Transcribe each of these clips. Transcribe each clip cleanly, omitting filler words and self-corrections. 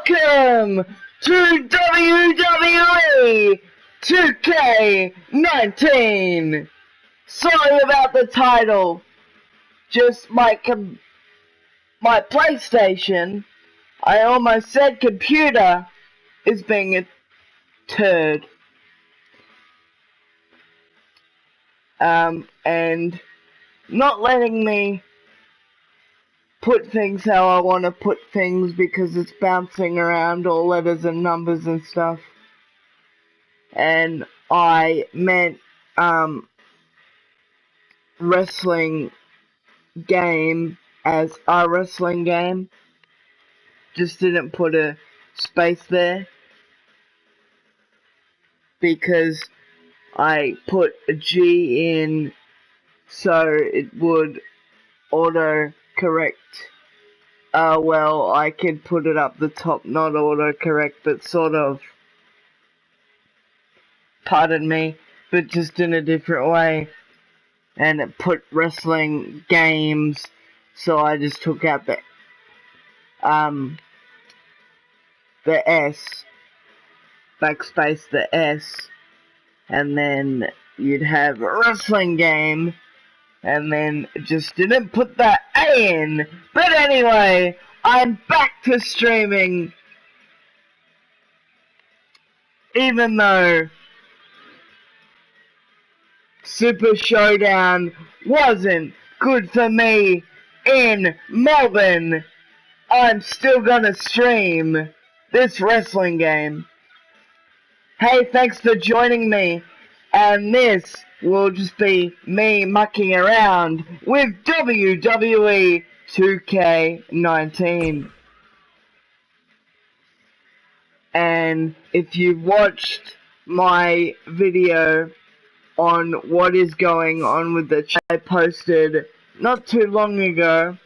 Welcome to WWE 2K19. Sorry about the title. Just my PlayStation, I almost said computer, is being a turd. And not letting me put things how I want to put things because it's bouncing around all letters and numbers and stuff. And I meant wrestling game as a wrestling game. Just didn't put a space there because I put a G in so it would auto correct. Well, I could put it up the top, not auto correct, but sort of. Pardon me, but just in a different way. And it put wrestling games, so I just took out the S, backspace the S, and then you'd have a wrestling game, and then just didn't put the A in. But anyway, I'm back to streaming, even though Super Showdown wasn't good for me in Melbourne. I'm still gonna stream this wrestling game. Hey, thanks for joining me, and this will just be me mucking around with WWE 2K19. And if you've watched my video on what is going on with the chat I posted not too long ago,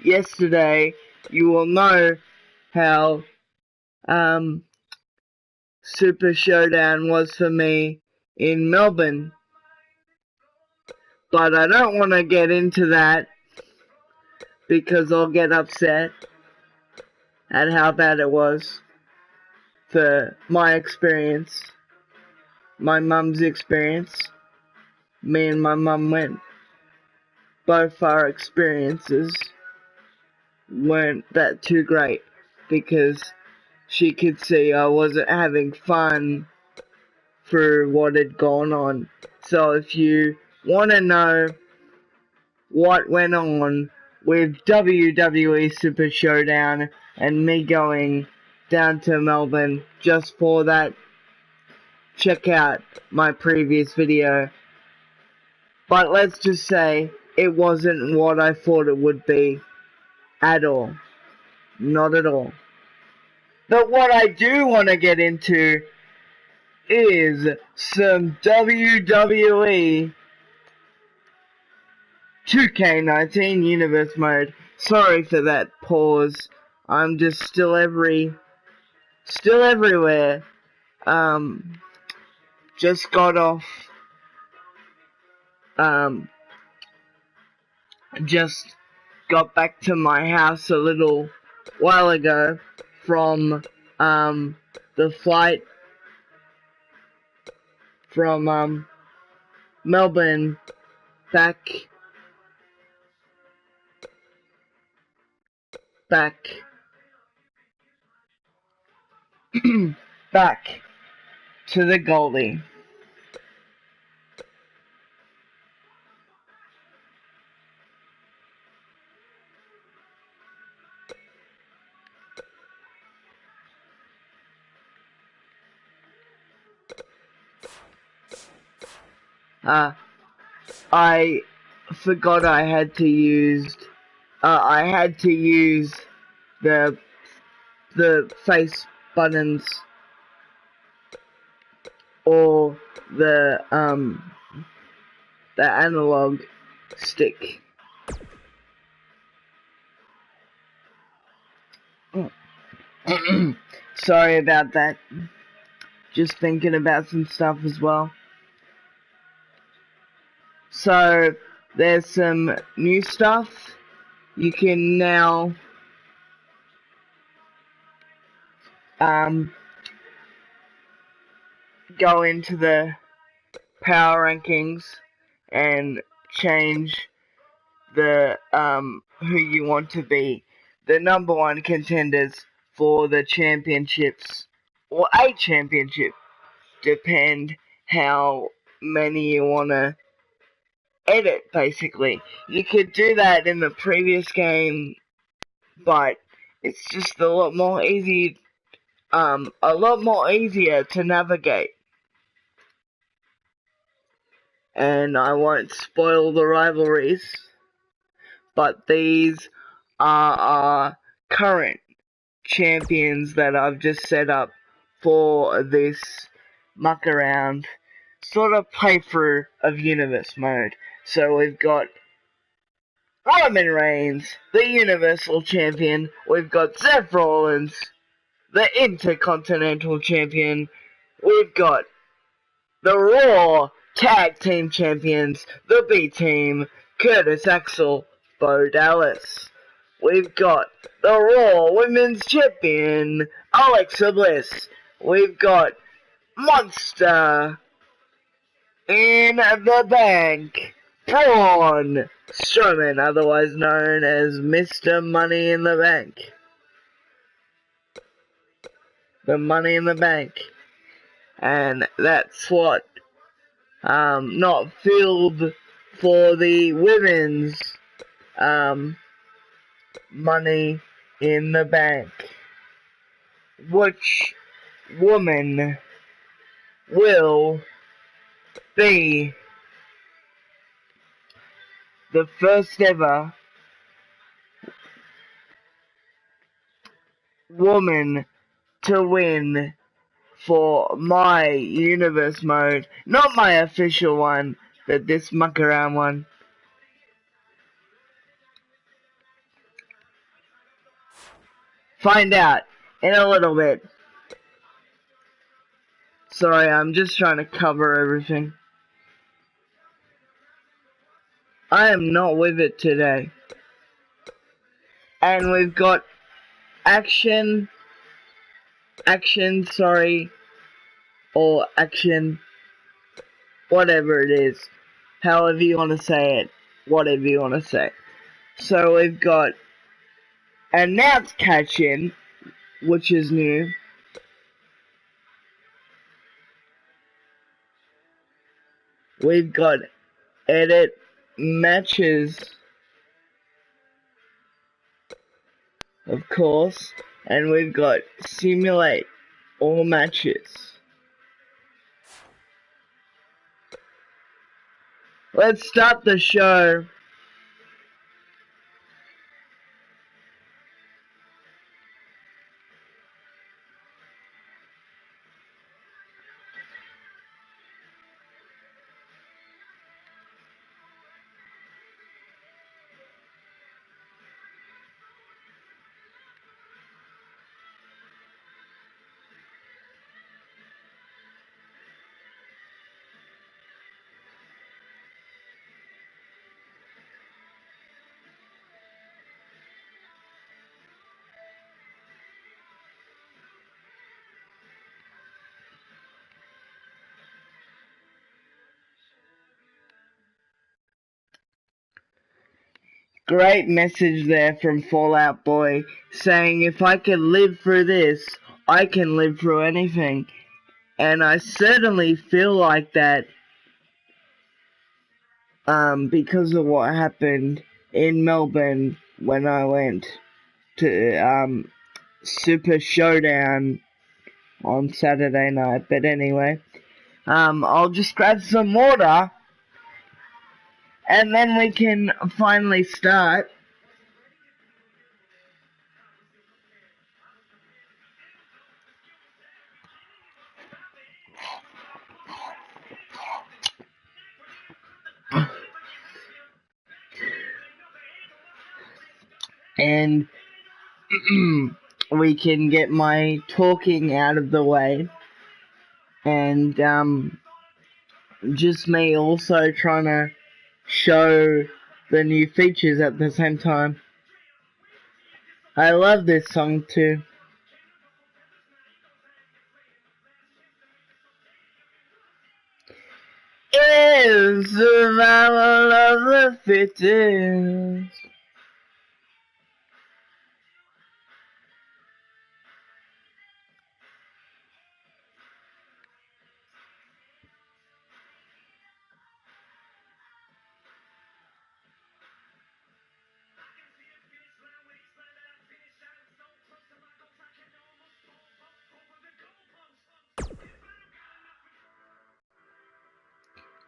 yesterday, you will know how Super Showdown was for me in Melbourne. But I don't want to get into that because I'll get upset at how bad it was for my experience, my mum's experience. Me and my mum went. Both our experiences weren't that too great because she could see I wasn't having fun for what had gone on. So if you want to know what went on with WWE Super Showdown and me going down to Melbourne just for that, check out my previous video. But let's just say it wasn't what I thought it would be at all. Not at all. But what I do want to get into is some WWE 2K19 Universe Mode. Sorry for that pause. I'm just still everywhere. Just got off. Just got back to my house a little while ago from the flight from Melbourne back back to the Goldie. I forgot I had to use the face buttons or the analog stick. Sorry about that. Just thinking about some stuff as well. So there's some new stuff. You can now um, go into the power rankings and change the who you want to be the number one contenders for the championships, or a championship, depend how many you want to edit. Basically, you could do that in the previous game, but it's just a lot more easier to navigate. And I won't spoil the rivalries, but these are our current champions that I've just set up for this muck around sort of playthrough of Universe mode. So we've got Roman Reigns, the Universal Champion. We've got Seth Rollins, the Intercontinental Champion. We've got the Raw Tag Team Champions, the B-Team, Curtis Axel, Bo Dallas. We've got the Raw Women's Champion, Alexa Bliss. We've got Monster in the Bank, Braun Strowman, otherwise known as Mr. Money in the Bank. The Money in the Bank. And that's what not filled for the women's Money in the Bank. Which woman will be the first ever woman to win for my universe mode? Not my official one, but this muck around one. Find out in a little bit. Sorry, I'm just trying to cover everything. I am not with it today. And we've got action, or action, whatever it is. However you want to say it, whatever you want to say. So we've got announce catch-in, which is new. We've got edit matches, of course, and we've got simulate all matches. Let's start the show. Great message there from Fallout Boy, saying if I can live through this, I can live through anything. And I certainly feel like that because of what happened in Melbourne when I went to Super Showdown on Saturday night. But anyway, I'll just grab some water and then we can finally start. And we can get my talking out of the way. And just me also trying to show the new features at the same time. I love this song too. is survival of the fittest.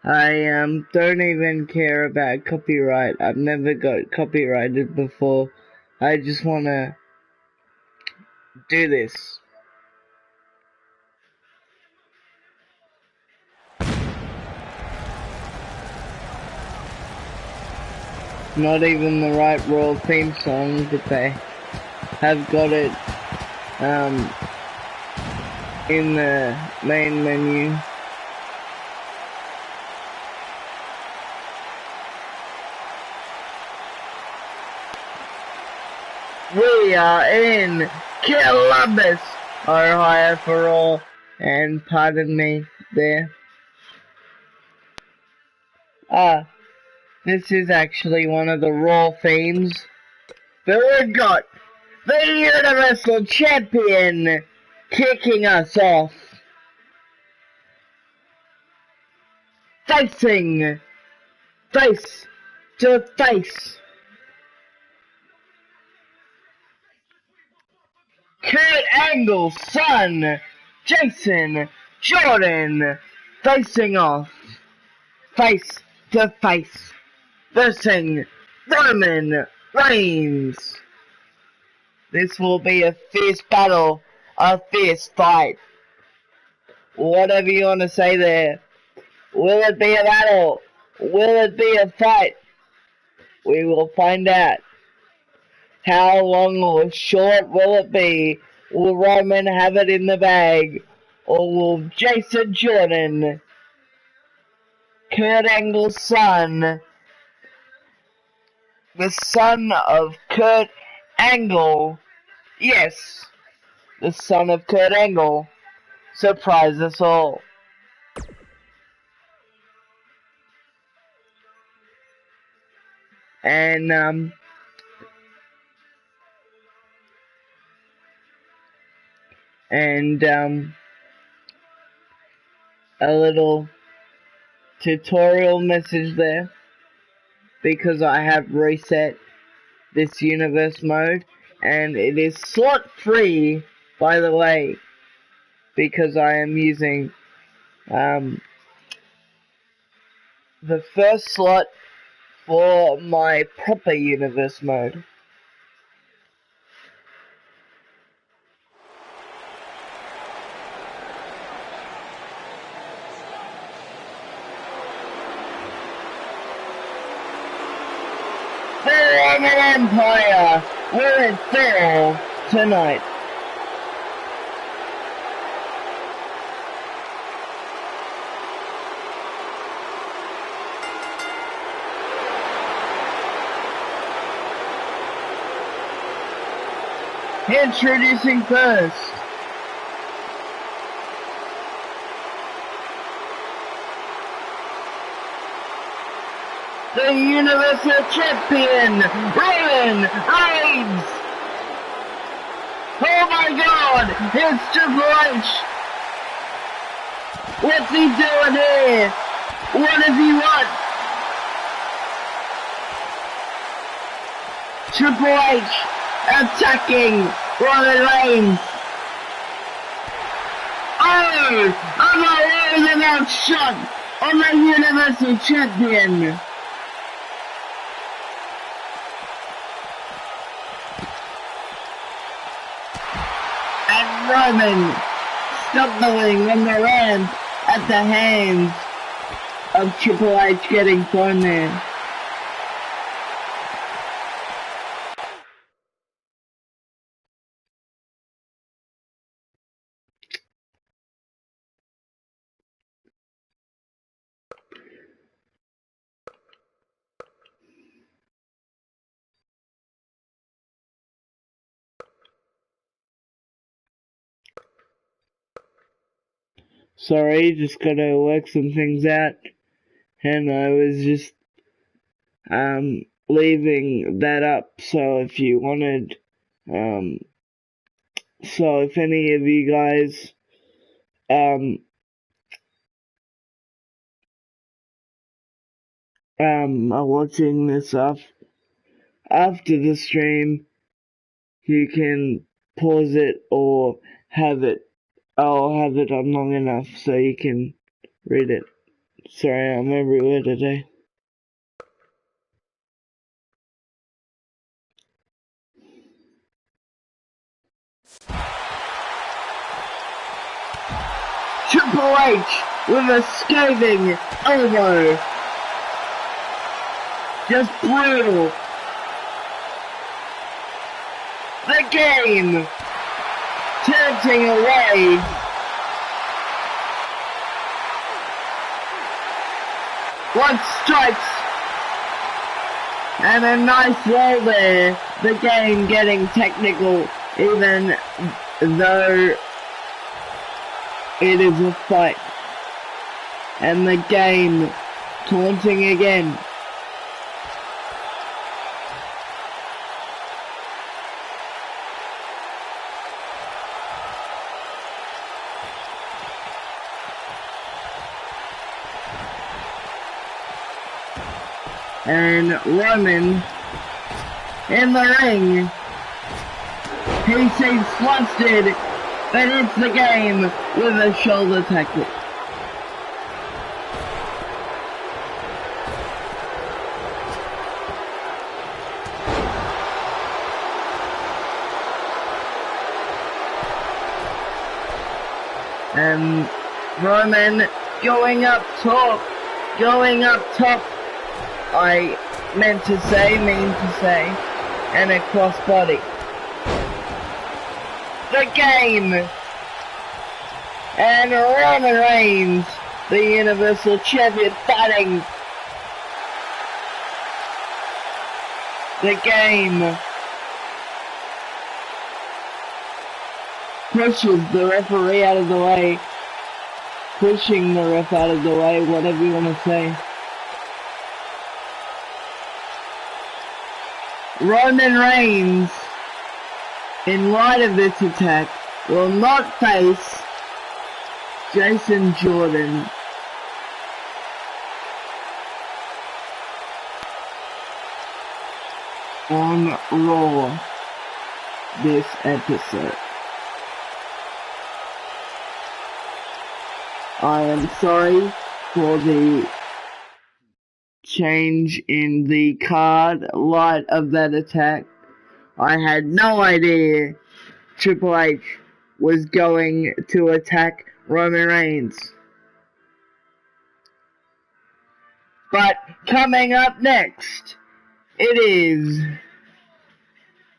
I don't even care about copyright. I've never got copyrighted before. I just wanna do this. Not even the right Raw theme song, but they have got it in the main menu. We are in Columbus, Ohio for all, and pardon me there. This is actually one of the Raw themes, but we've got the Universal Champion kicking us off. Facing face to face. Kurt Angle's son, Jason Jordan, facing off face to face, versus Roman Reigns. This will be a fierce battle, a fierce fight. Whatever you want to say there. Will it be a battle? Will it be a fight? We will find out. How long or short will it be? Will Roman have it in the bag? Or will Jason Jordan, Kurt Angle's son, the son of Kurt Angle, yes, the son of Kurt Angle, surprise us all? And a little tutorial message there, because I have reset this universe mode, and it is slot free, by the way, because I am using the first slot for my proper universe mode. The Roman Empire will it fall tonight? Introducing first, the Universal Champion, Roman Reigns! Oh my God, it's Triple H! What's he doing here? What does he want? Triple H attacking Roman Reigns! Oh! I'm not losing that shot on the Universal Champion! And Roman stumbling on the ramp at the hands of Triple H getting thrown there. Sorry, just gotta work some things out. and I was just leaving that up. So if you wanted, so if any of you guys are watching this after the stream, you can pause it or have it. I'll have it on long enough so you can read it. Sorry, I'm everywhere today. Triple H with a scathing elbow. Just brutal. The game tilting away. One strikes. And a nice roll there. The game getting technical even though it is a fight. And the game taunting again. And Roman in the ring. He seems flustered, but it's the game with a shoulder tackle. And Roman going up top, I mean to say, and a crossbody. The game! And Roman Reigns, the Universal Champion, fighting. The game pushes the referee out of the way, pushing the ref out of the way, whatever you want to say. Roman Reigns, in light of this attack, will not face Jason Jordan. On Raw this episode. I am sorry for the change in the card light of that attack. I had no idea Triple H was going to attack Roman Reigns. But coming up next, it is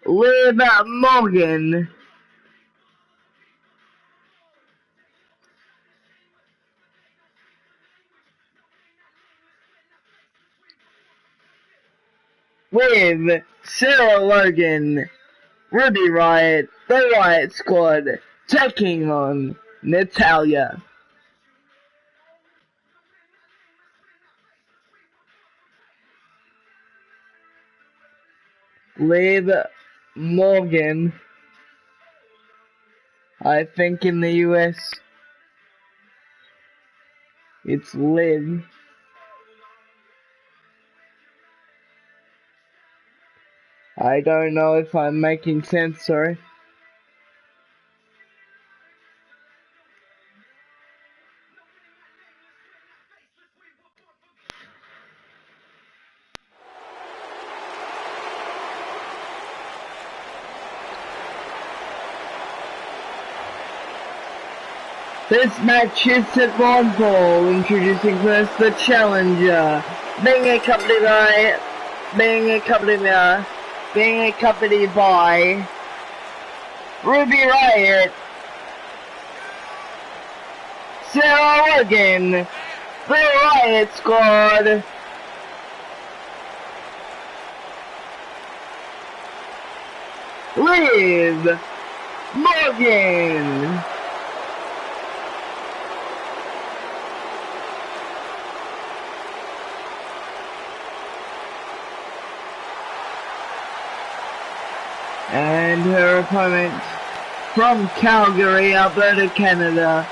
Liv Morgan with Sarah Logan, Ruby Riott, the Riott Squad, taking on Natalya. Liv Morgan, I think in the US, it's Liv. I don't know if I'm making sense, sorry. This match is at one fall, introducing first the challenger, being accompanied by Ruby Riott, Sarah Logan, the Riott Squad, Liv Morgan. And her opponent from Calgary, Alberta, Canada,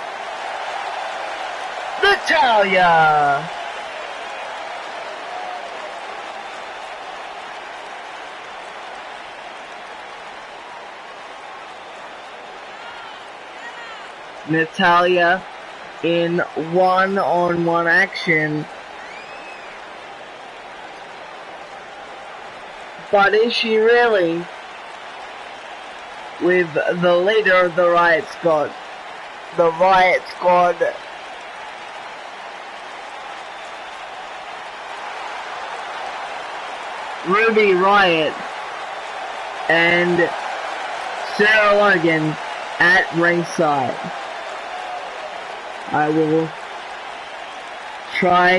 Natalya. Natalya in one-on-one action. But is she really? With the leader of the Riot Squad. The Riot Squad Ruby Riott and Sarah Logan at ringside. I will try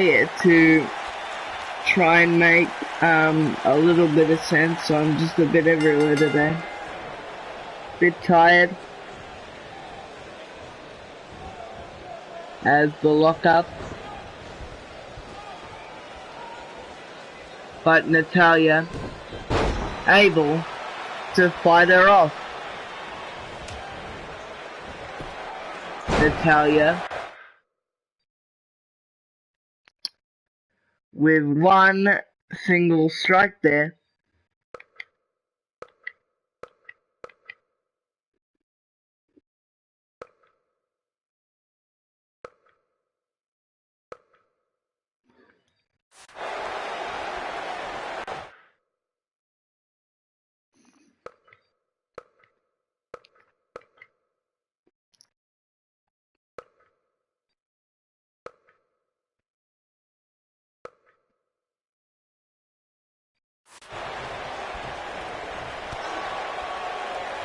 and make a little bit of sense. I'm just a bit everywhere today. Bit tired as the lockup, but Natalya able to fight her off. Natalya with one single strike there.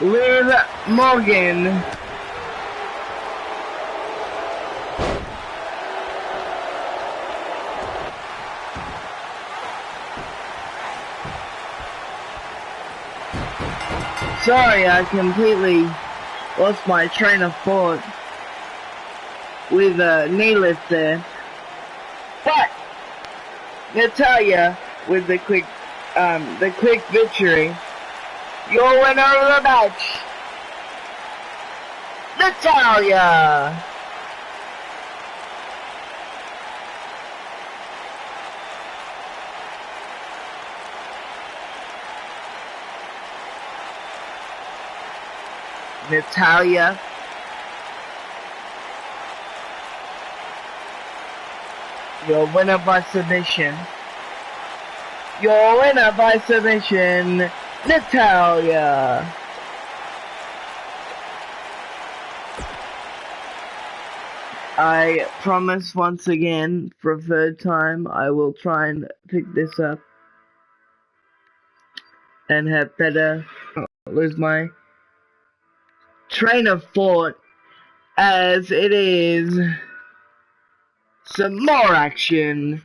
Liv Morgan sorry, I completely lost my train of thought with a knee lift there. But Natalya with the quick victory. Your winner of the match, Natalya. Natalya your winner by submission. Your winner by submission, Natalya. I promise once again, for a third time, I will try and pick this up and have better lose my train of thought, as it is some more action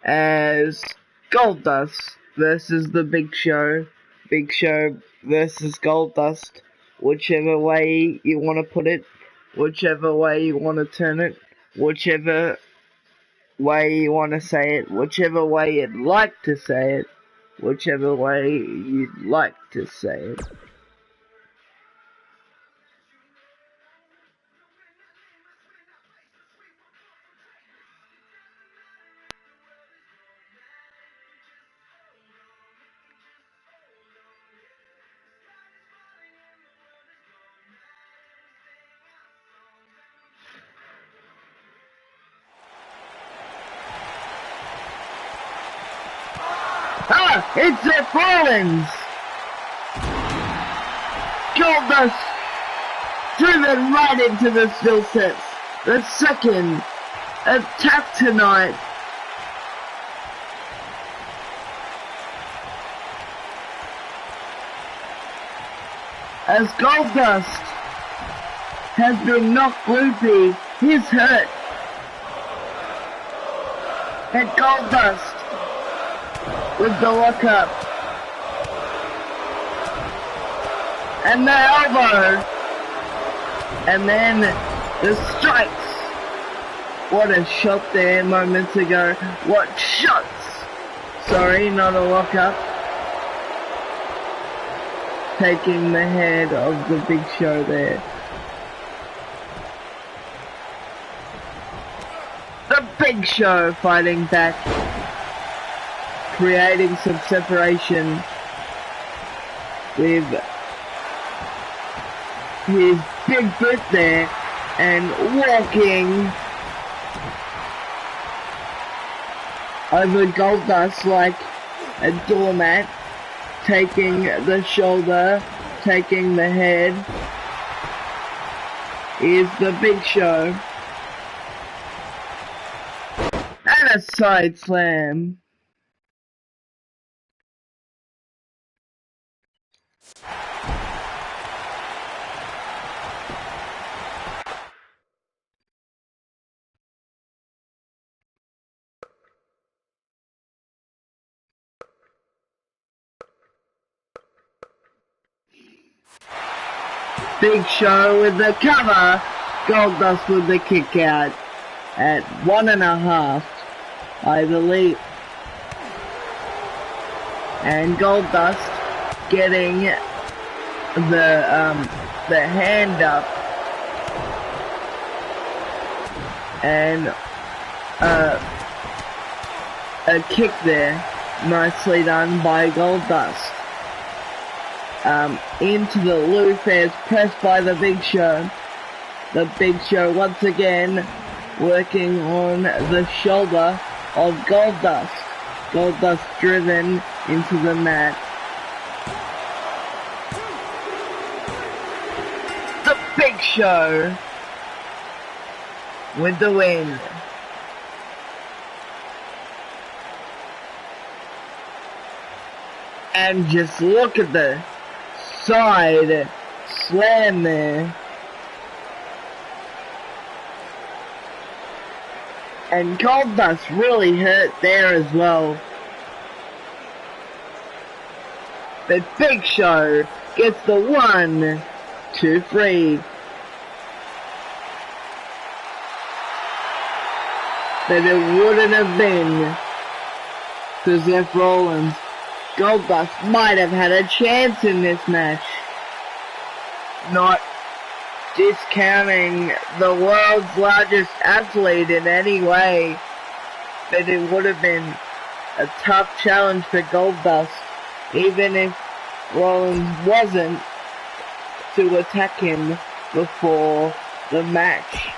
as Goldust versus the Big Show. Big Show versus Goldust, whichever way you want to put it, whichever way you want to turn it, whichever way you want to say it, whichever way you'd like to say it, whichever way you'd like to say it. Ah! It's Seth Rollins! Goldust driven right into the still sets. The second attack tonight. As Goldust has been knocked loopy, he's hurt. And Goldust with the lockup. And the elbow. And then the strikes. What a shot there moments ago. What shots? Sorry, not a lockup. taking the head of the Big Show there. The Big Show fighting back, creating some separation with his big boot there and walking over Goldust like a doormat, taking the shoulder, taking the head, is the Big Show. And a side slam. Big Show with the cover, Goldust with the kick out at 1.5, I believe. And Goldust getting the hand up and a kick there, nicely done by Goldust. Into the loop as pressed by the Big Show. The Big Show once again working on the shoulder of Goldust. Goldust driven into the mat. The Big Show with the win. And just look at the side slam there. And Goldust really hurt there as well. But Big Show gets the 1, 2, 3. But it wouldn't have been for Seth Rollins. Goldust might have had a chance in this match. Not discounting the world's largest athlete in any way, but it would have been a tough challenge for Goldust, even if Rollins wasn't to attack him before the match.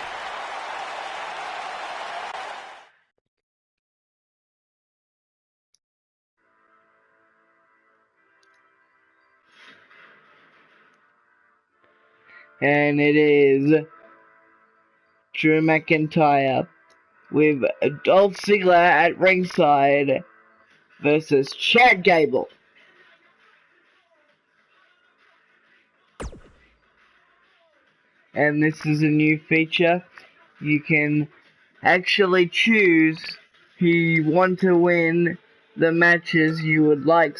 And it is Drew McIntyre with Dolph Ziggler at ringside versus Chad Gable. And this is a new feature. You can actually choose who you want to win the matches you would like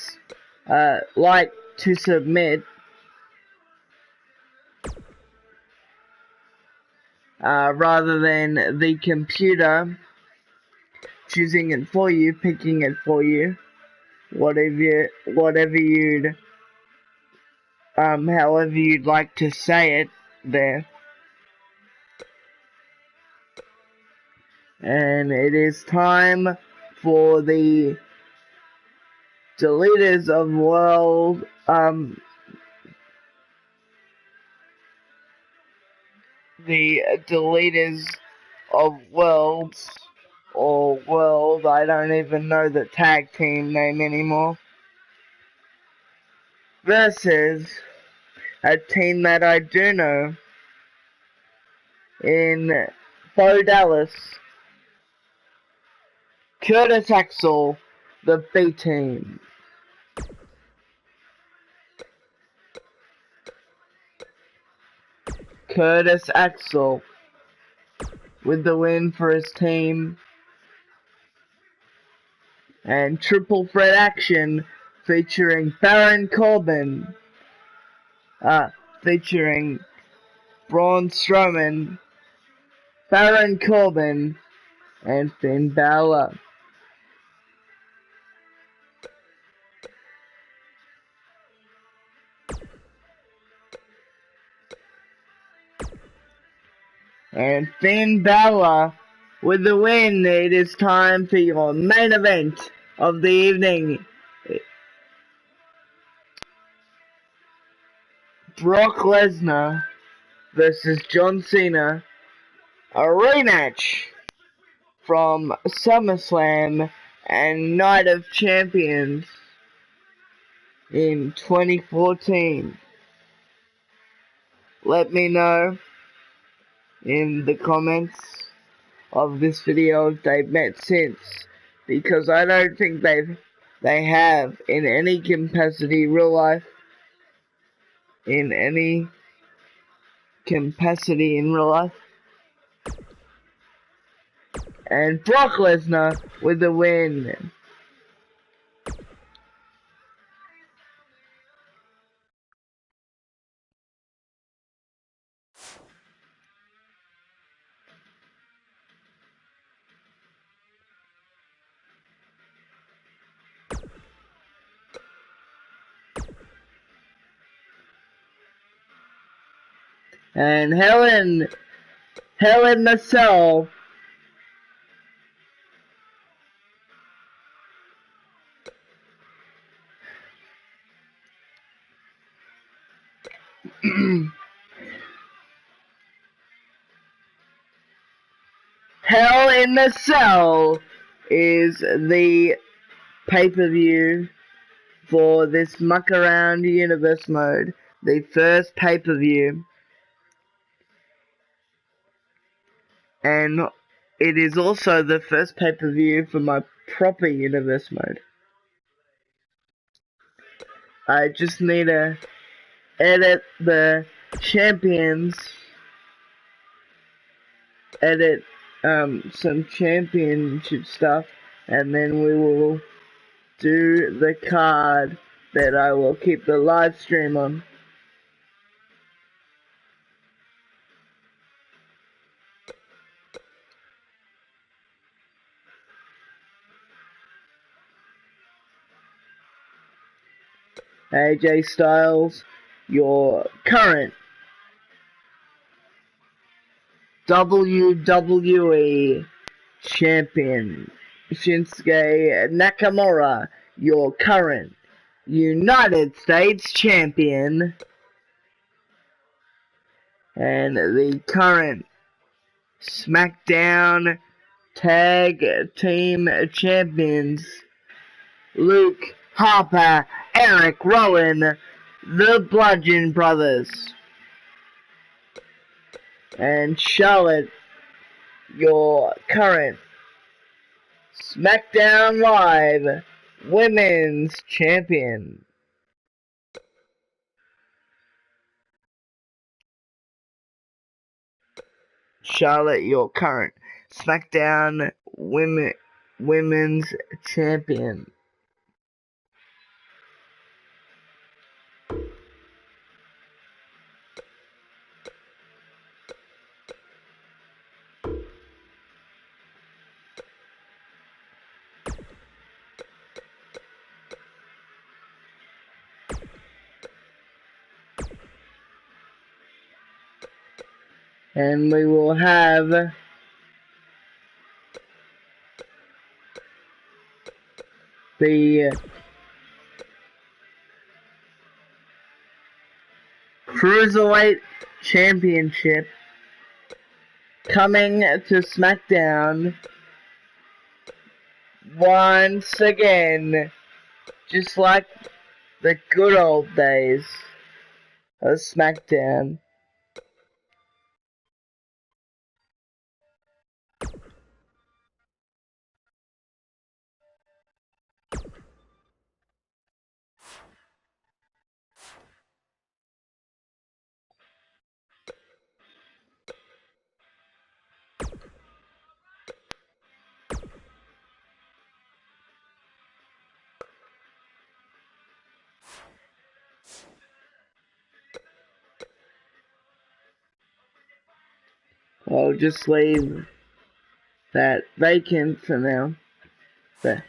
to submit. Rather than the computer choosing it for you, picking it for you, however you'd like to say it there. And it is time for the Deleters of World, the Deleters of Worlds, or World, I don't even know the tag team name anymore, versus a team that I do know in Bo Dallas, Curtis Axel, the B-Team. Curtis Axel with the win for his team. And triple threat action featuring Baron Corbin, featuring Braun Strowman, Baron Corbin, and Finn Balor. And Finn Balor with the win. It is time for your main event of the evening. Brock Lesnar versus John Cena. A rematch from SummerSlam and Night of Champions in 2014. Let me know in the comments of this video if they've met since, because I don't think they have in any capacity, real life, in any capacity in real life. And Brock Lesnar with the win. And Hell in the Cell Hell in the Cell is the pay-per-view for this Muck Around Universe mode, the first pay-per-view, and it is also the first pay-per-view for my proper universe mode. I just need to edit the champions, edit some championship stuff, and then we will do the card that I will keep the live stream on. AJ Styles, your current WWE champion. Shinsuke Nakamura, your current United States champion. And the current SmackDown Tag Team Champions, Luke Harper, Eric Rowan, the Bludgeon Brothers. And Charlotte, your current SmackDown Live Women's Champion. Charlotte, your current SmackDown Women's Champion. And we will have the Cruiserweight Championship coming to SmackDown once again, just like the good old days of SmackDown. I'll just leave that vacant for now. There.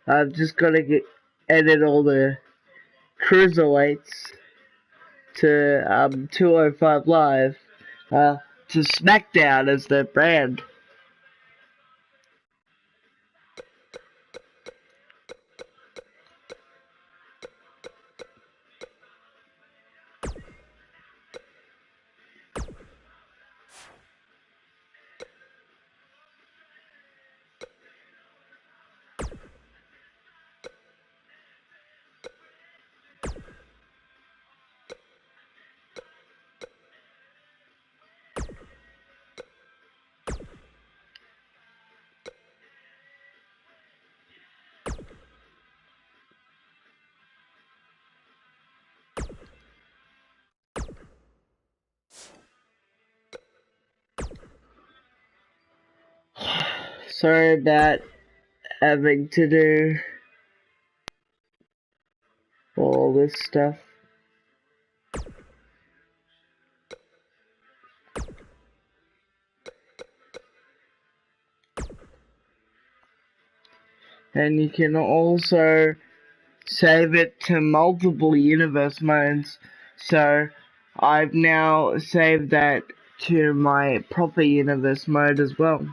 I've just gotta edit all the cruiserweights to 205 Live, to SmackDown as their brand. Sorry about having to do all this stuff. And you can also save it to multiple universe modes. So I've now saved that to my proper universe mode as well.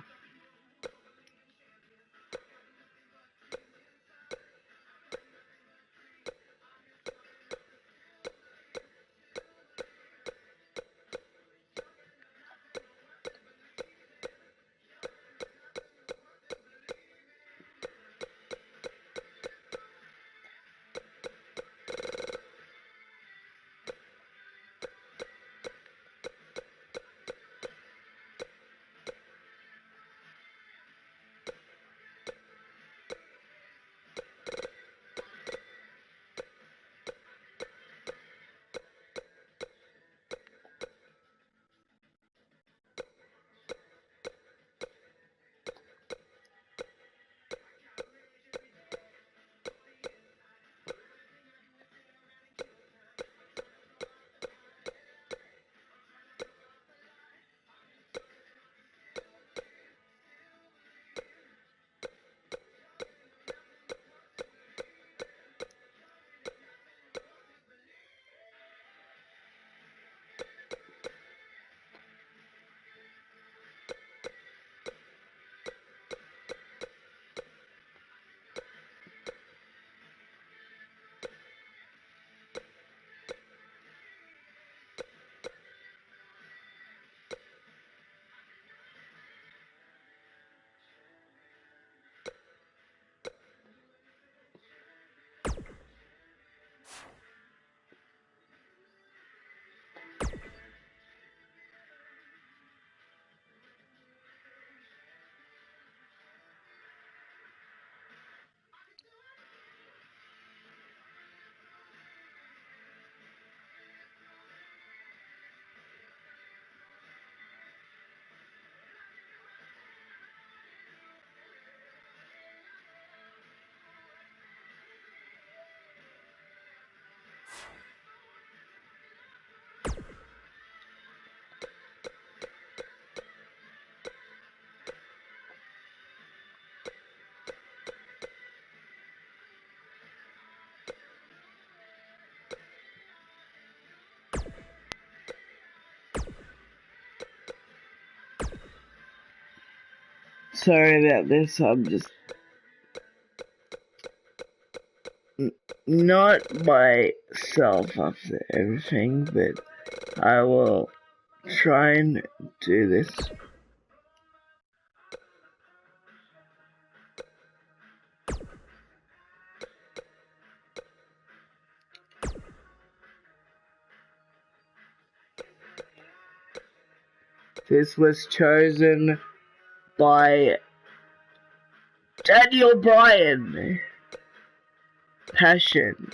Sorry about this, I'm just not myself after everything, but I will try and do this. This was chosen by Daniel Bryan. Passion.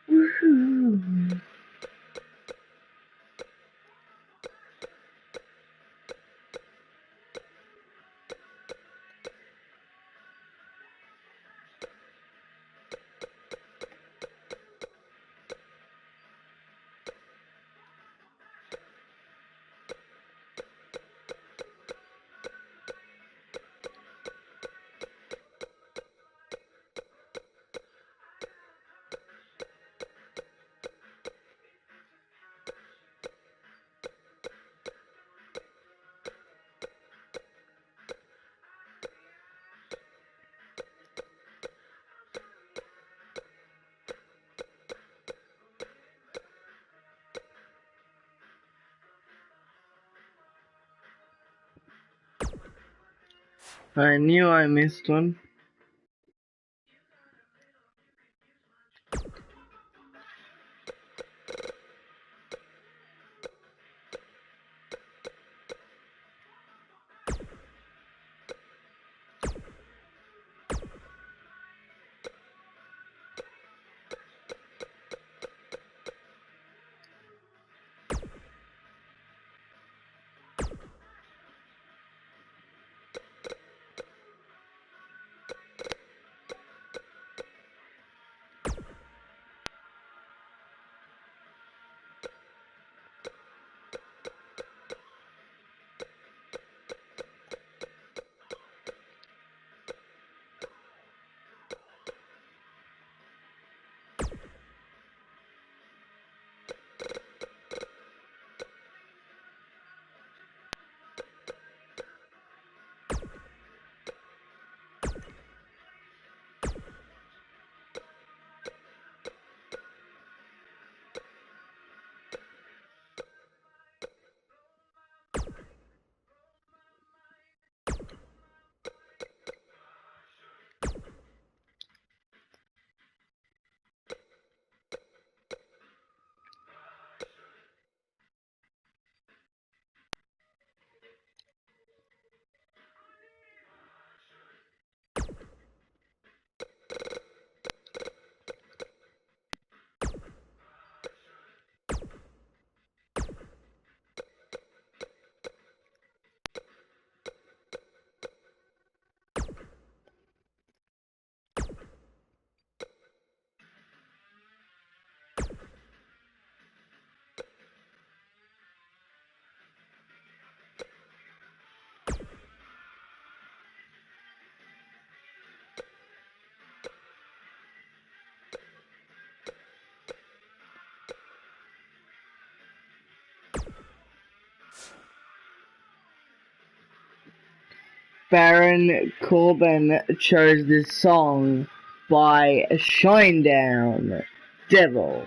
Woohoo. I knew I missed one. Baron Corbin chose this song by Shinedown Devil.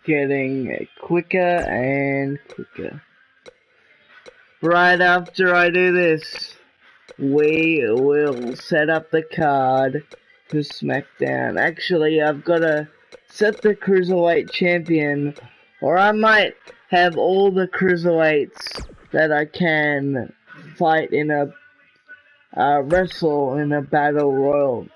getting quicker and quicker. Right after I do this, we will set up the card for SmackDown. Actually, I've got to set the Cruiserweight champion, or I might have all the Cruiserweights that I can fight in a wrestle in a battle royal.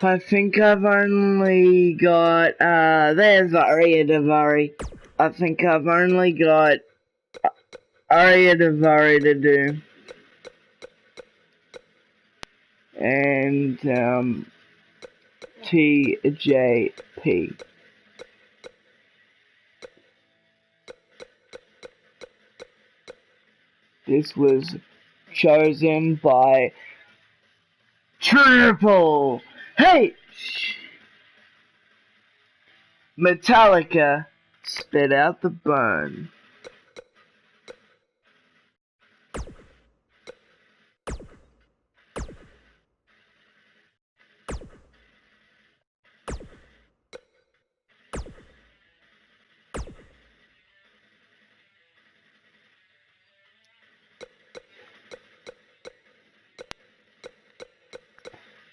I think I've only got, there's Arya Daivari. I think I've only got Arya Daivari to do. And, TJP. This was chosen by Triple H. Metallica spit out the bone.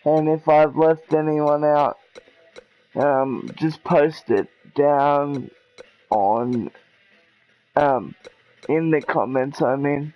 And if I've left anyone out, just post it down on, in the comments, I mean.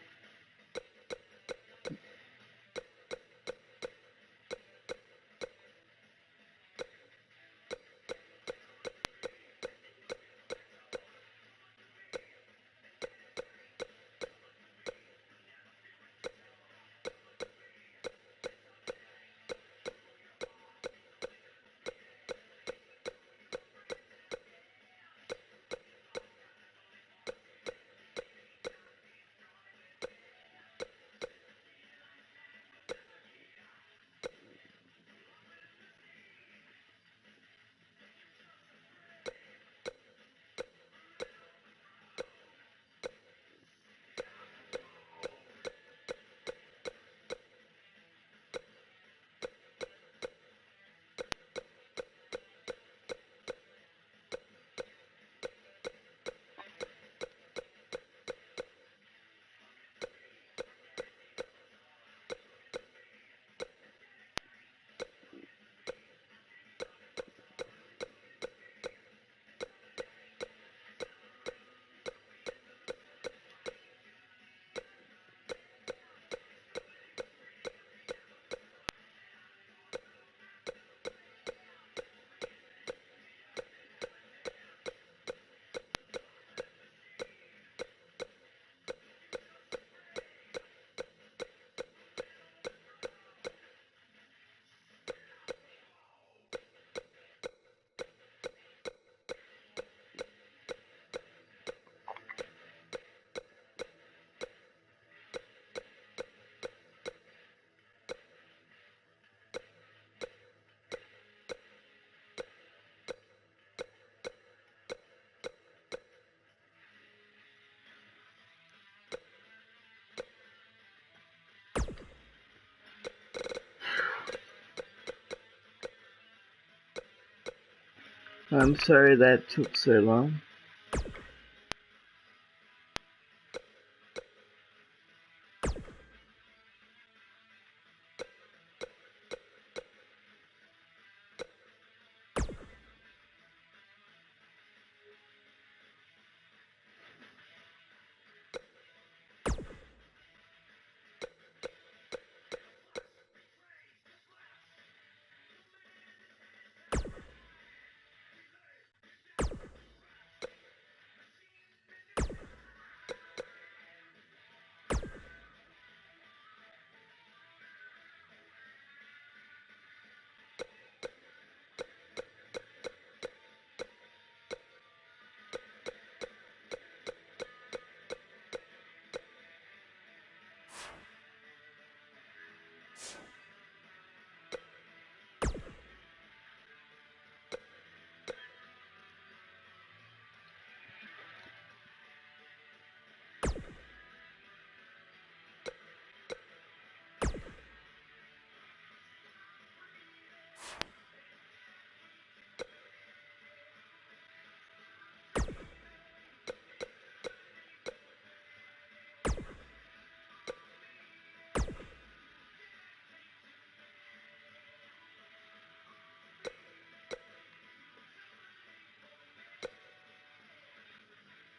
I'm sorry that took so long.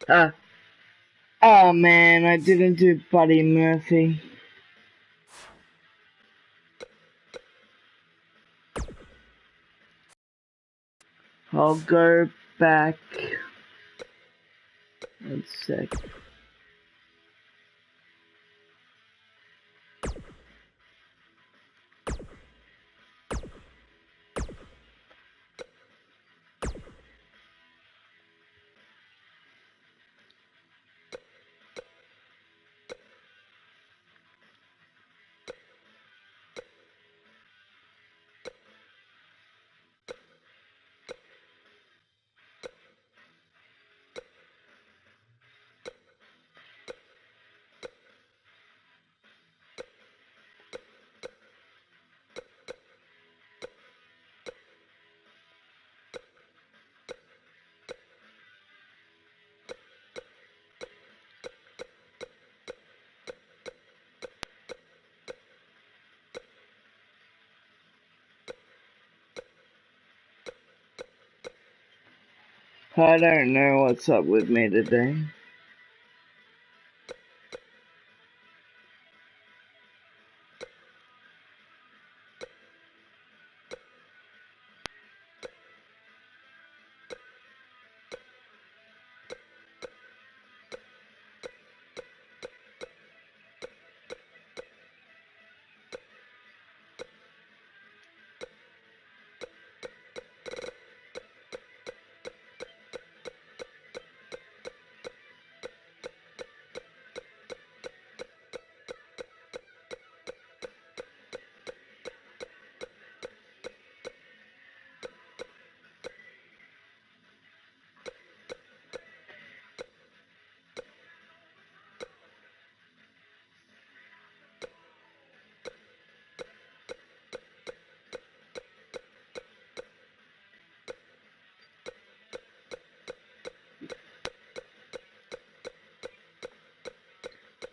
Oh man, I didn't do Buddy Murphy. I'll go back. 1 sec. I don't know what's up with me today.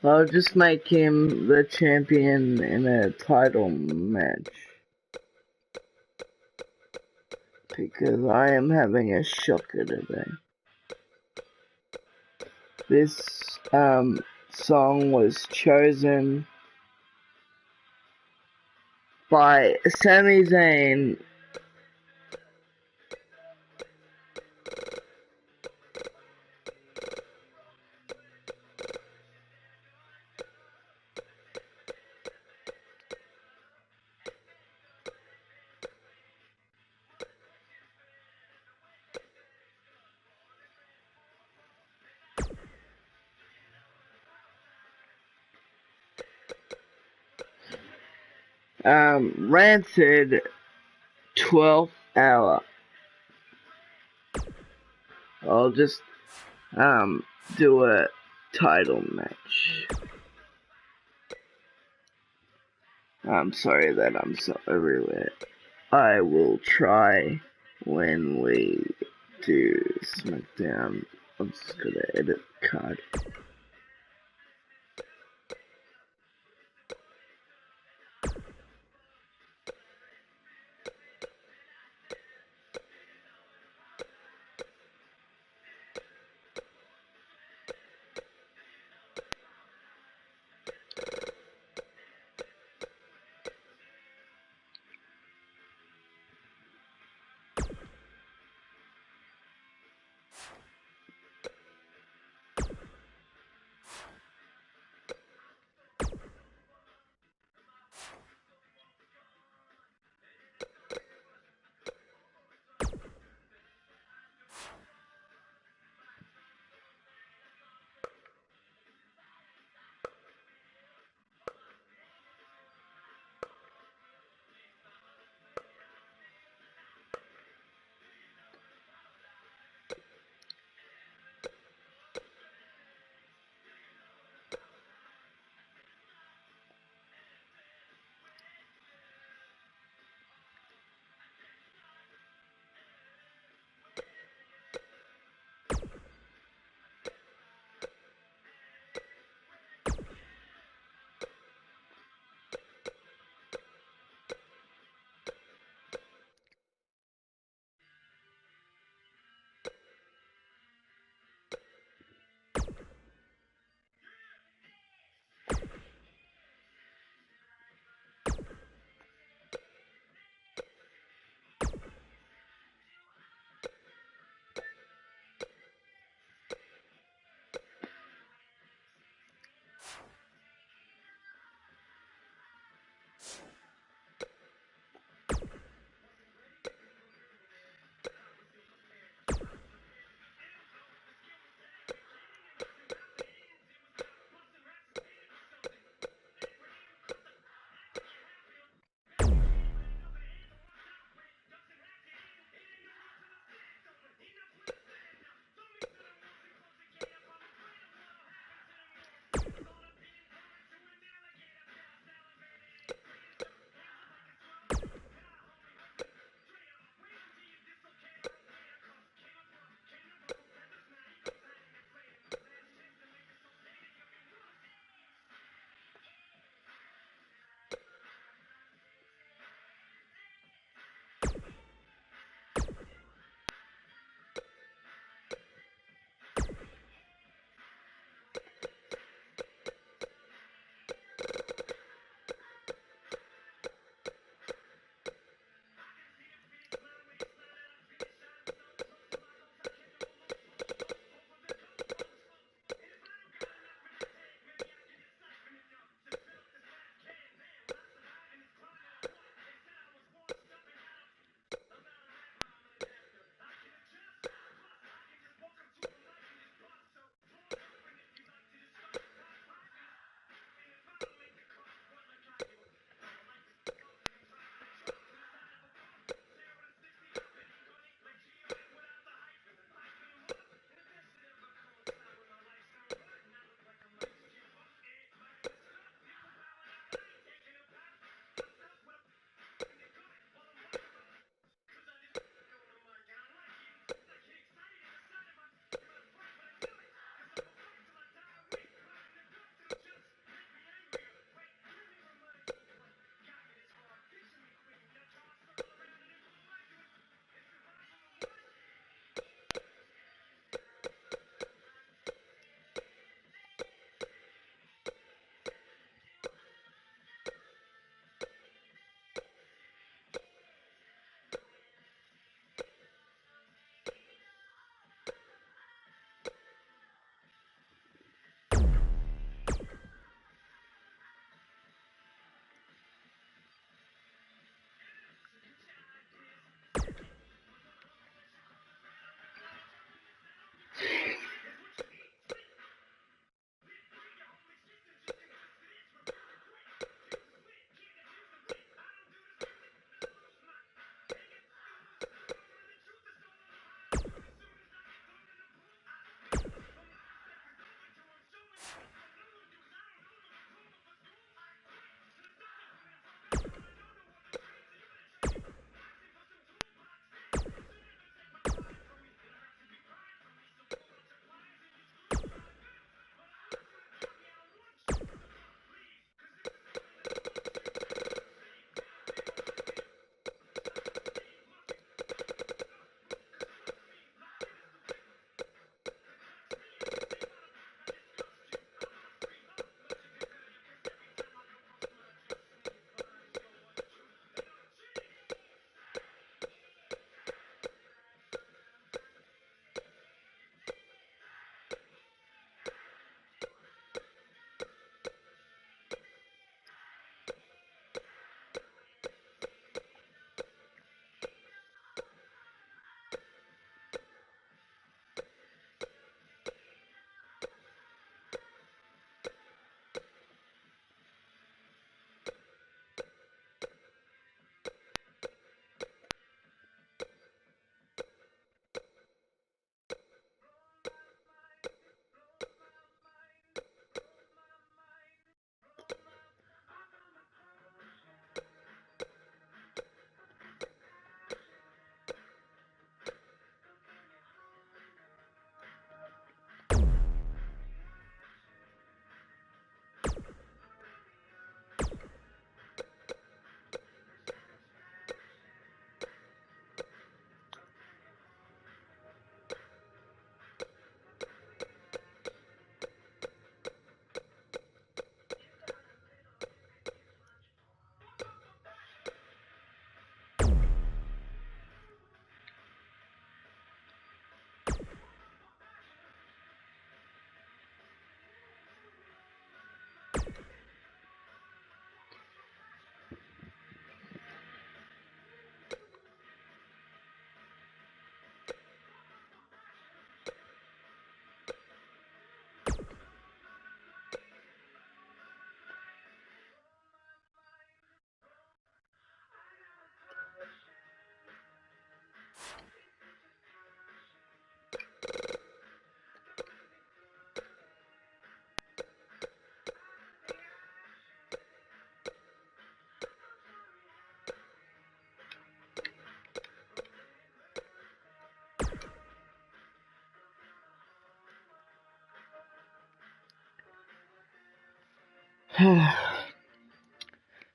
I'll just make him the champion in a title match. Because I am having a shocker today. This song was chosen by Sami Zayn. Rancid 12th hour. I'll just do a title match. I'm sorry that I'm so everywhere. I will try when we to SmackDown. I'm just gonna edit card.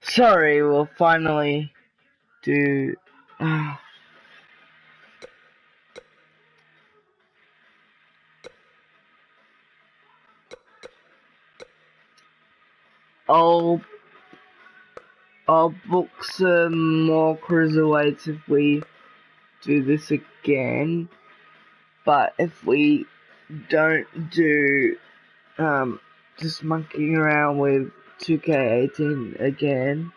Sorry, we'll finally do. I'll book some more cruiserweights if we do this again. But if we don't do just monkeying around with 2K18 again,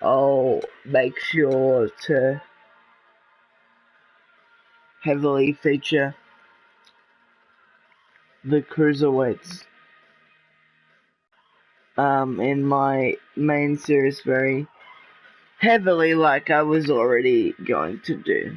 I'll make sure to heavily feature the cruiserweights in my main series very heavily, like I was already going to do.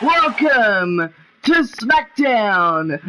Welcome to SmackDown!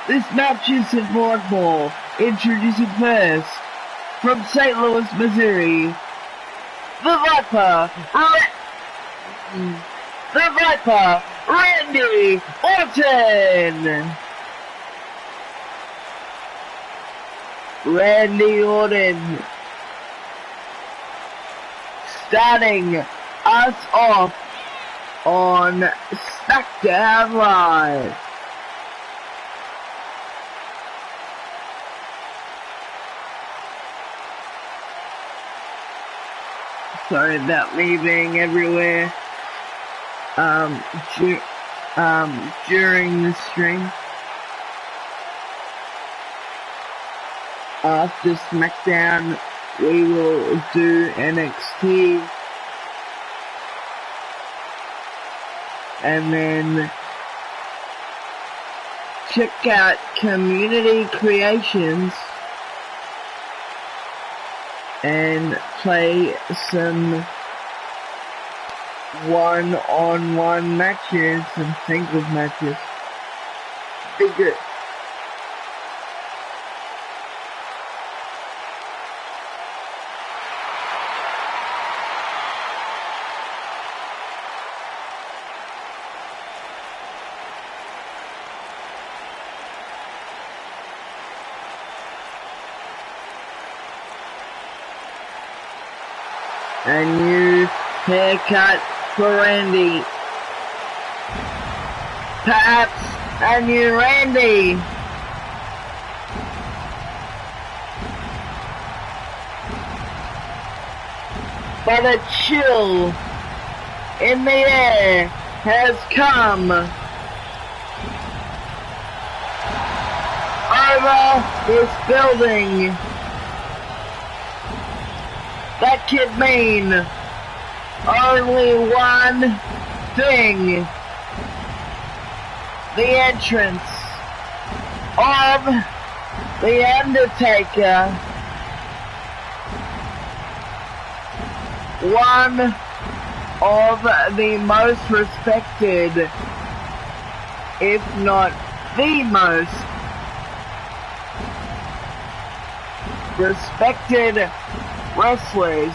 This match is in Baltimore. Introducing first, from St. Louis, Missouri, the Viper, Randy Orton. Randy Orton starting us off on SmackDown Live. Sorry about me being everywhere during the stream. After SmackDown, we will do NXT. And then check out Community Creations and play some one-on-one matches and singles matches. Be good. A new haircut for Randy. Perhaps a new Randy. But a chill in the air has come over this building. That could mean only one thing. The entrance of The Undertaker one of the most respected, if not the most respected wrestlers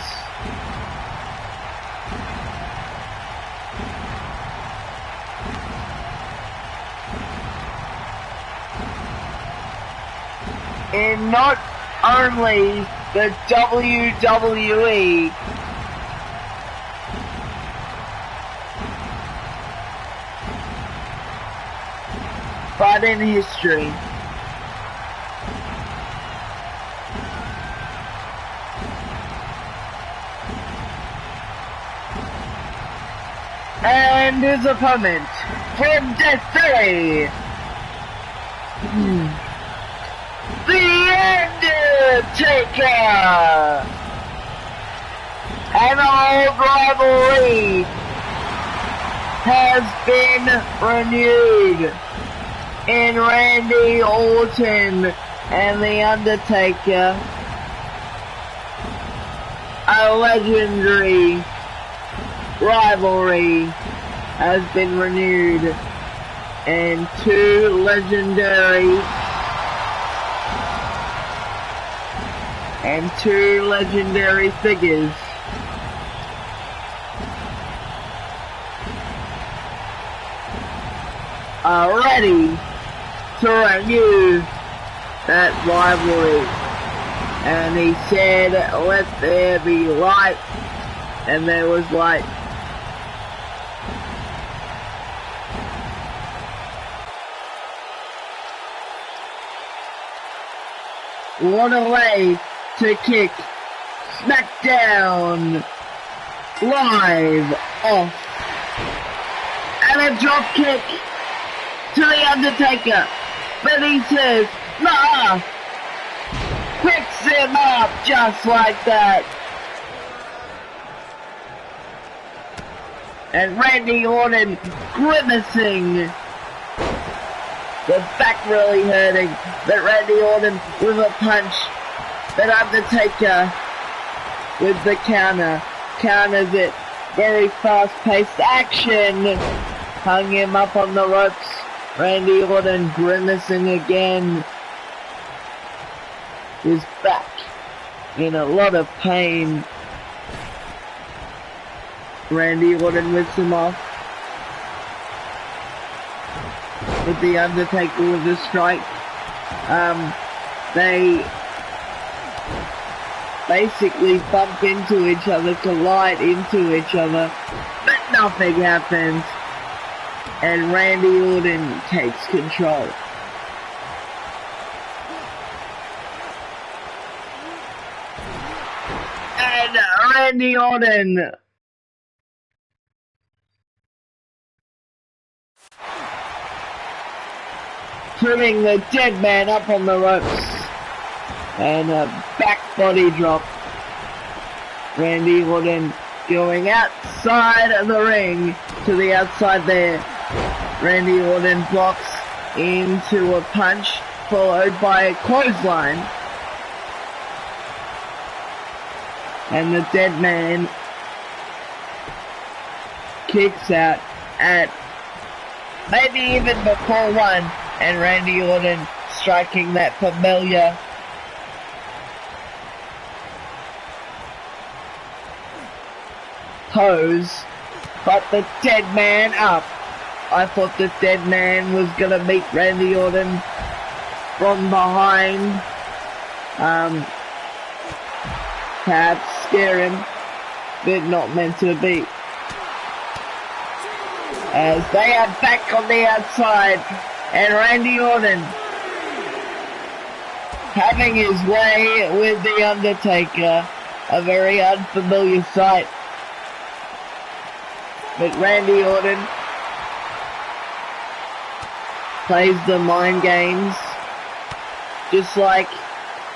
in not only the WWE, but in history. And his opponent from Death Valley, The Undertaker! An old rivalry has been renewed in Randy Orton and The Undertaker. A legendary rivalry has been renewed, and two legendary figures are ready to renew that rivalry. And he said, "Let there be light," and there was light. What a way to kick SmackDown Live off. And a drop kick to The Undertaker. But he says, "Nah." Picks him up just like that. And Randy Orton grimacing. The back really hurting. But Randy Orton with a punch. But Undertaker with the counter. Counters it. Very fast-paced action. Hung him up on the ropes. Randy Orton grimacing again. His back in a lot of pain. Randy Orton lifts him off. With The Undertaker with a strike. They basically bump into each other, collide into each other, but nothing happens. And Randy Orton takes control. And Randy Orton putting the dead man up on the ropes. And a back body drop. Randy Orton going outside of the ring to the outside there. Randy Orton blocks into a punch followed by a clothesline. And the dead man kicks out at maybe even before one. And Randy Orton striking that familiar pose, but the dead man up. I thought the dead man was gonna meet Randy Orton from behind, perhaps scare him, but not meant to be. As they are back on the outside, and Randy Orton having his way with The Undertaker, a very unfamiliar sight. But Randy Orton plays the mind games just like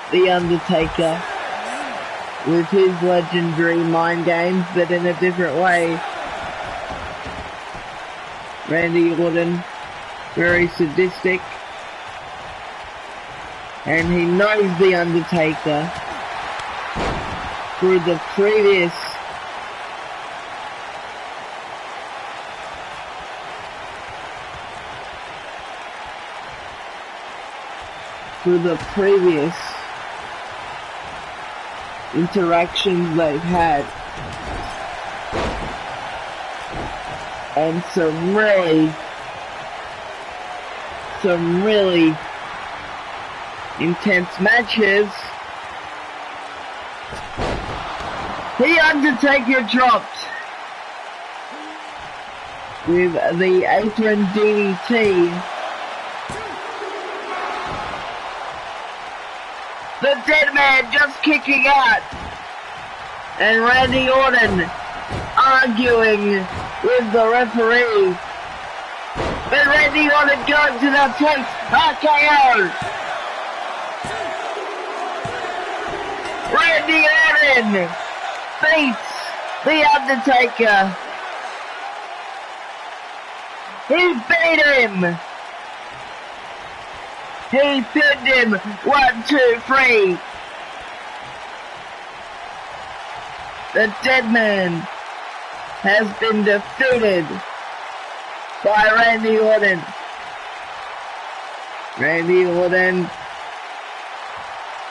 The Undertaker with his legendary mind games, but in a different way. Randy Orton, very sadistic, and he knows The Undertaker through the previous for the previous interactions they've had, and some really intense matches. The Undertaker dropped with the apron DDT. The Dead Man just kicking out, and Randy Orton arguing with the referee. But Randy Orton going to the place, RKO. Randy Orton beats the Undertaker. He beat him. He pinned him. 1, 2, 3. The Dead Man has been defeated by Randy Orton. Randy Orton.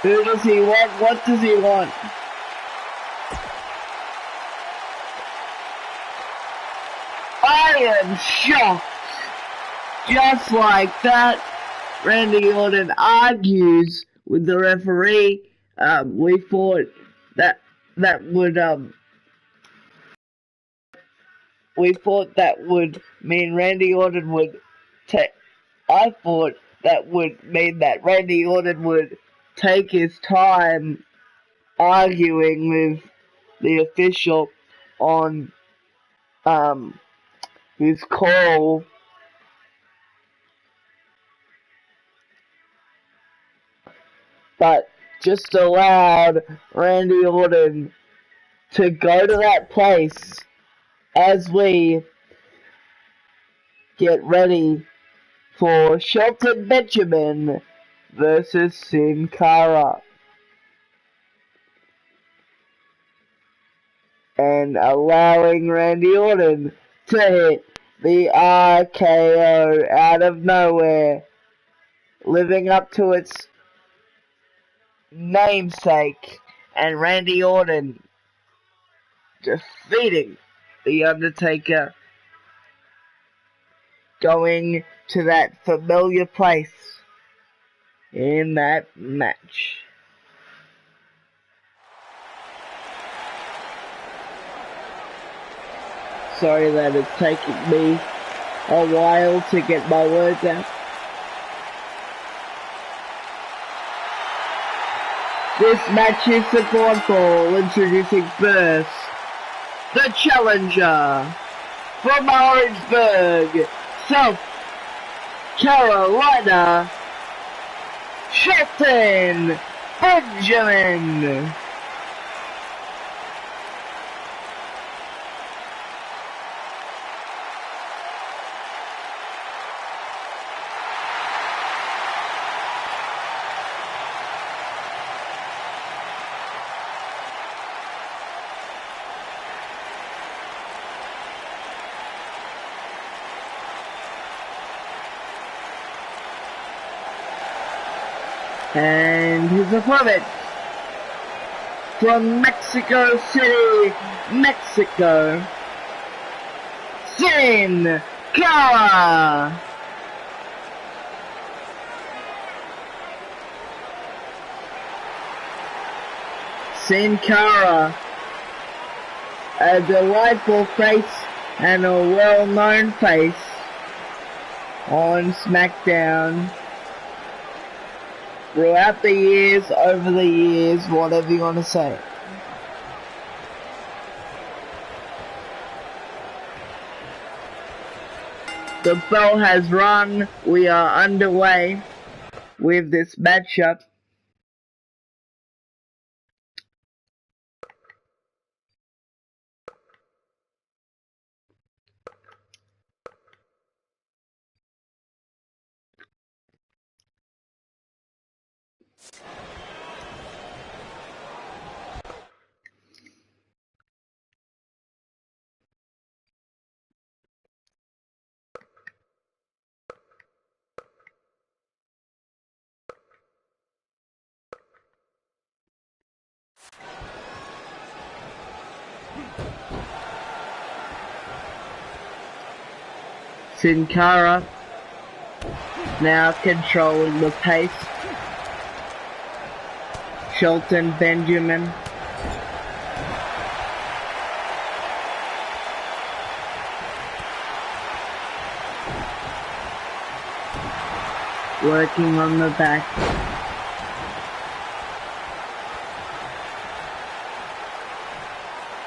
Who does he want? What does he want? I am shocked. Just like that, Randy Orton argues with the referee. We thought that would mean Randy Orton would take. I thought that would mean that Randy Orton would take his time arguing with the official on his call. But just allowed Randy Orton to go to that place as we get ready for Shelton Benjamin versus Sin Cara. And allowing Randy Orton to hit the RKO out of nowhere, living up to its namesake, and Randy Orton defeating The Undertaker, going to that familiar place in that match. Sorry that it's taking me a while to get my words out. This match is the Fall, introducing first the challenger from Orangeburg, South Carolina, Shelton Benjamin. And his opponent from Mexico City, Mexico, Sin Cara. Sin Cara, a delightful face and a well-known face on SmackDown. Throughout the years, over the years, whatever you want to say. The bell has rung. We are underway with this matchup. Sin Cara now controlling the pace. Shelton Benjamin. Working on the back.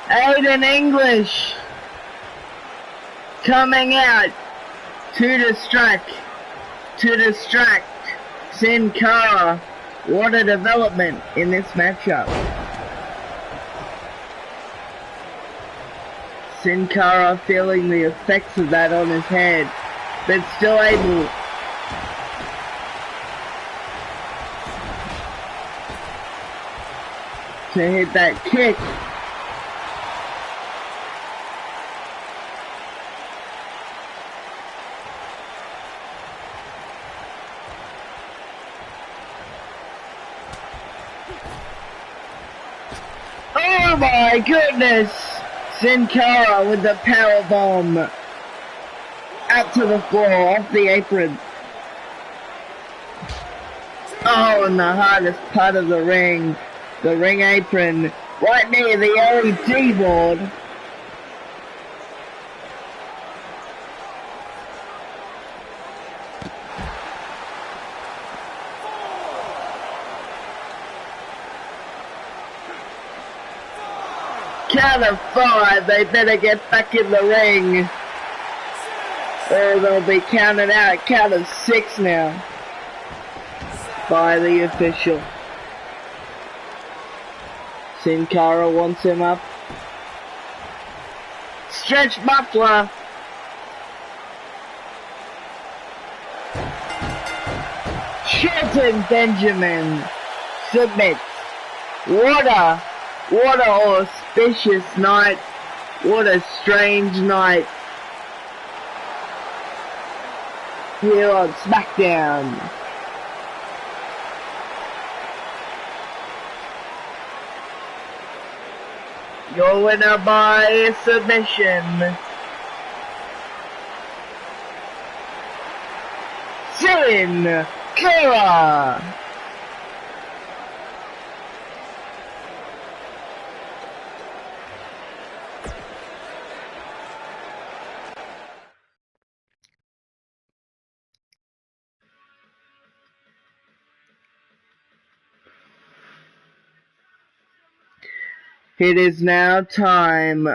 Aiden English coming out to distract Sin Cara. What a development in this matchup. Sin Cara feeling the effects of that on his head, but still able to hit that kick. Oh my goodness! Sin Cara with the power bomb out to the floor, off the apron. Oh, in the hardest part of the ring apron, right near the LED board. Count of 5, they better get back in the ring, or they'll be counted out. Count of 6 now by the official. Sin Cara wants him up. Stretch Buckler. Shelton Benjamin submits. What an auspicious night. What a strange night here on SmackDown. Your winner by submission, Sin Cara. It is now time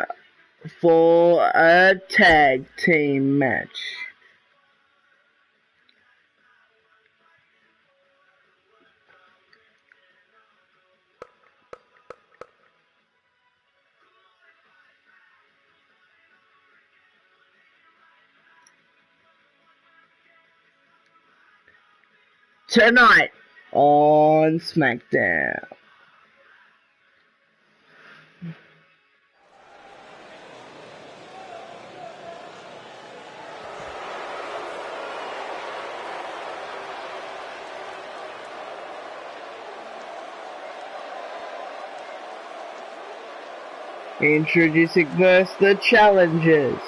for a tag team match. Tonight on SmackDown. Introducing first the challengers.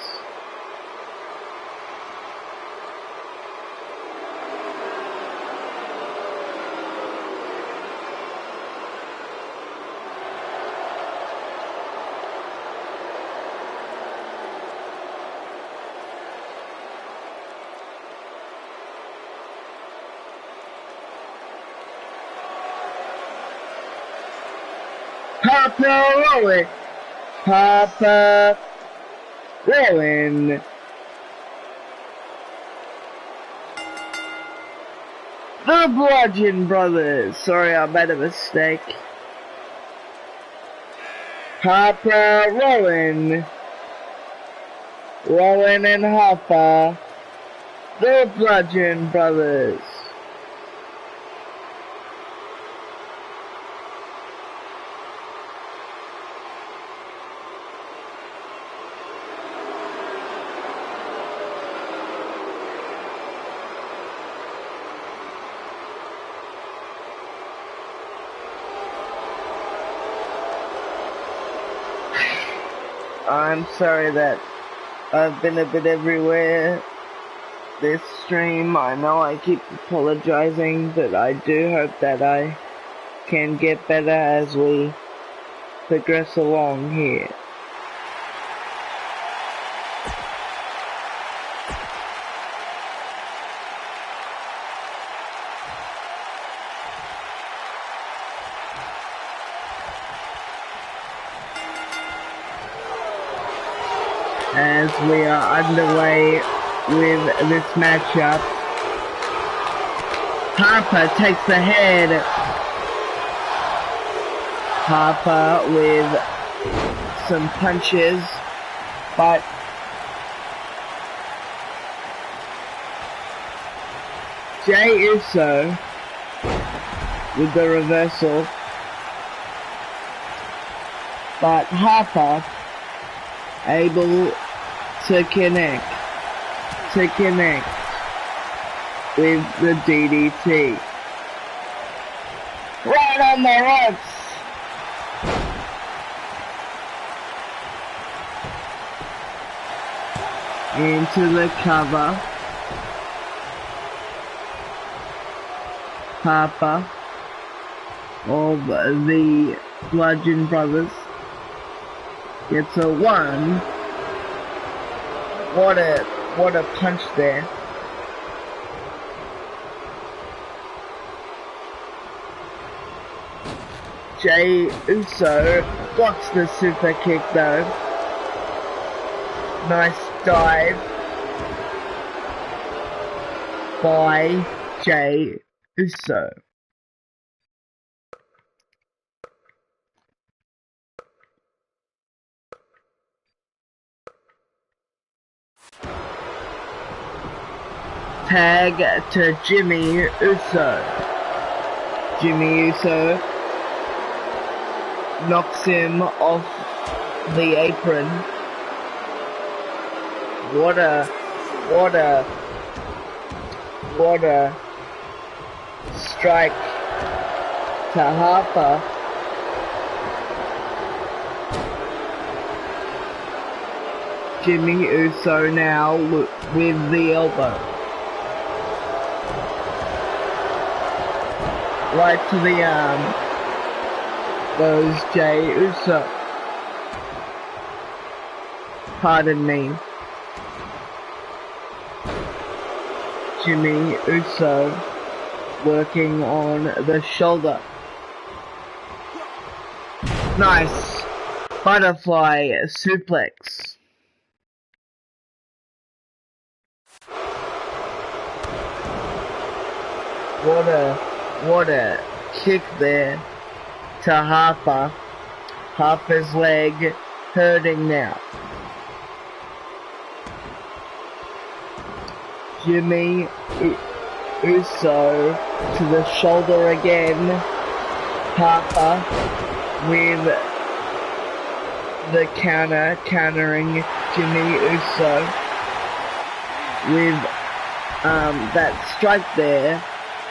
Papa Rowan. The Bludgeon Brothers. Sorry, I made a mistake. Harper Rowan. Rowan and Harper. The Bludgeon Brothers. I'm sorry that I've been a bit everywhere this stream. I know I keep apologizing, but I do hope that I can get better as we progress along here. As we are underway with this matchup, Harper takes the head. Harper with some punches, but Jey Uso with the reversal, but Harper able to connect with the DDT. Right on the ropes. Into the cover. Harper of the Bludgeon Brothers gets a 1. What a punch there. Jey Uso blocks the super kick though. Nice dive by Jey Uso. Tag to Jimmy Uso. Jimmy Uso knocks him off the apron. What a strike to Harper. Jimmy Uso now with the elbow. Right to the arm goes Jey Uso. Pardon me. Jimmy Uso working on the shoulder. Nice butterfly suplex. What a kick there to Harper. Harper's leg hurting now. Jimmy Uso to the shoulder again. Harper with the countering Jimmy Uso with that strike there,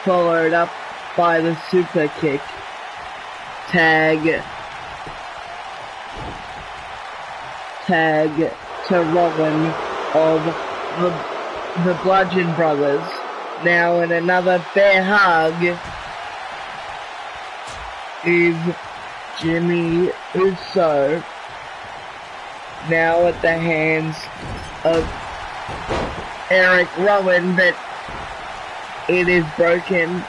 followed up by the super kick. Tag to Robin of the Bludgeon Brothers. Now in another bear hug is Jimmy Uso. Now at the hands of Eric Rowan, but it is broken.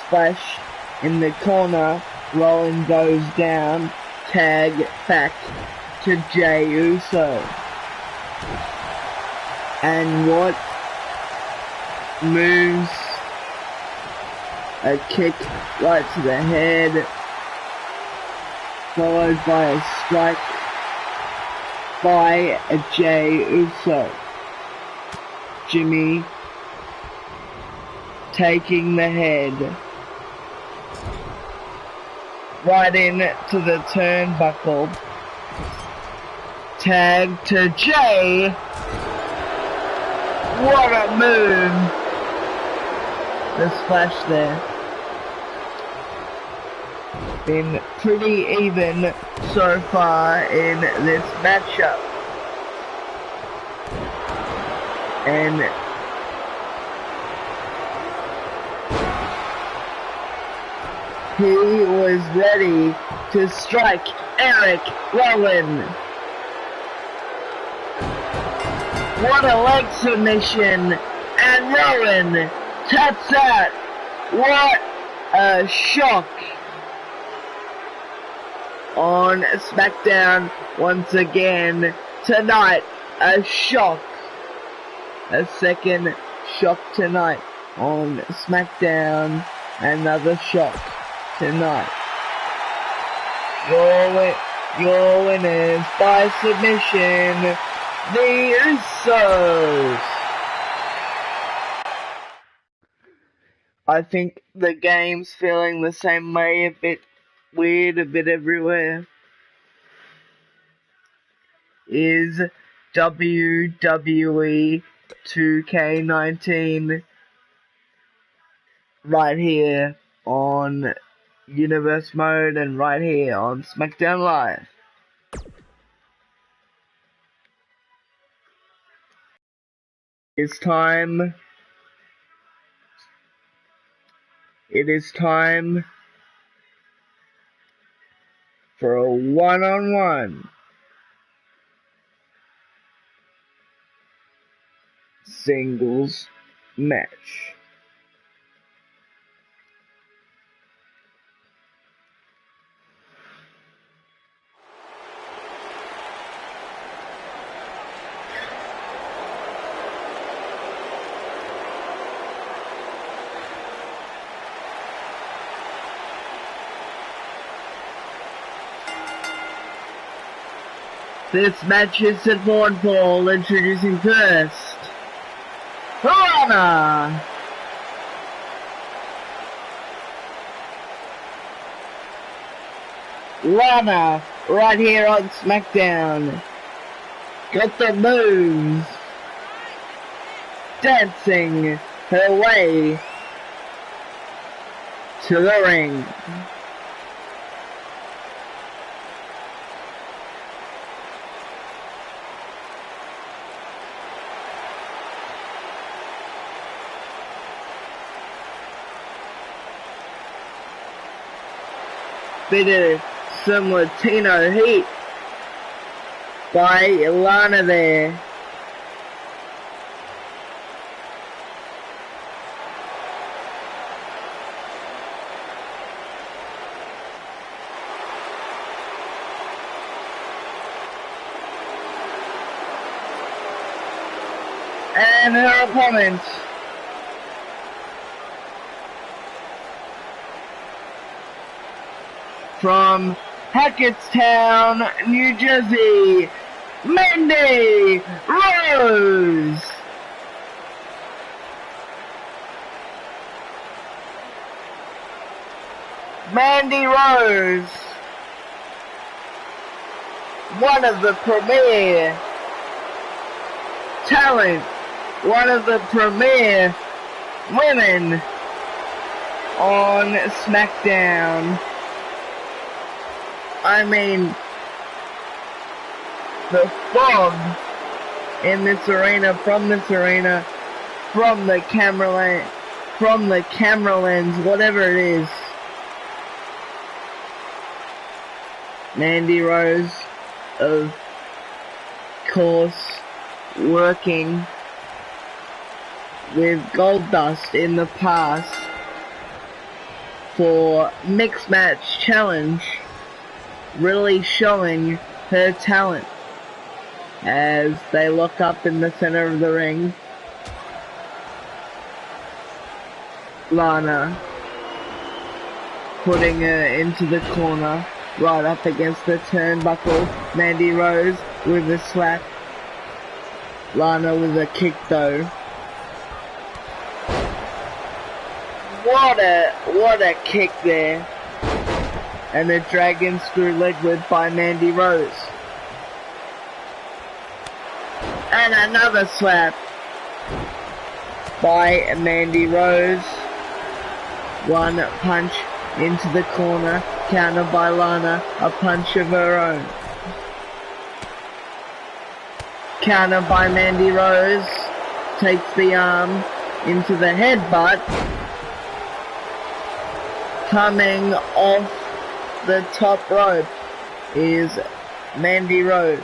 Splash in the corner. Rowan goes down. Tag back to Jey Uso. And what moves? A kick right to the head, followed by a strike by Jey Uso. Jimmy taking the head right into the turnbuckle. Tag to Jey. What a move! The splash there. Been pretty even so far in this matchup. and he was ready to strike Eric Rowan. What a leg submission, and Rowan taps out. What a shock. On SmackDown once again tonight, a shock. A second shock tonight on SmackDown, another shock tonight. Your winners by submission, the Usos. I think the game's feeling the same way, a bit weird, a bit everywhere. Is WWE 2K19 right here on Universe Mode and right here on SmackDown Live. It is time for a one-on-one singles match. This match is at Paul, introducing first, Lana. Lana, right here on SmackDown. Got the moves. Dancing her way to the ring. Bit of some Latino heat by Lana there. And her opponent, from Hackettstown, New Jersey, Mandy Rose. Mandy Rose, one of the premier talent, one of the premier women on SmackDown. I mean, the fog in this arena, from the camera lens, whatever it is. Mandy Rose, of course, working with Goldust in the past for Mixed Match Challenge, really showing her talent as they look up in the center of the ring. Lana putting her into the corner, right up against the turnbuckle. Mandy Rose with a slap. Lana with a kick though. What a kick there. And a dragon screw leg whip by Mandy Rose. And another slap by Mandy Rose. One punch into the corner, countered by Lana, a punch of her own. Counter by Mandy Rose, takes the arm into the headbutt. Coming off the top rope is Mandy Rose.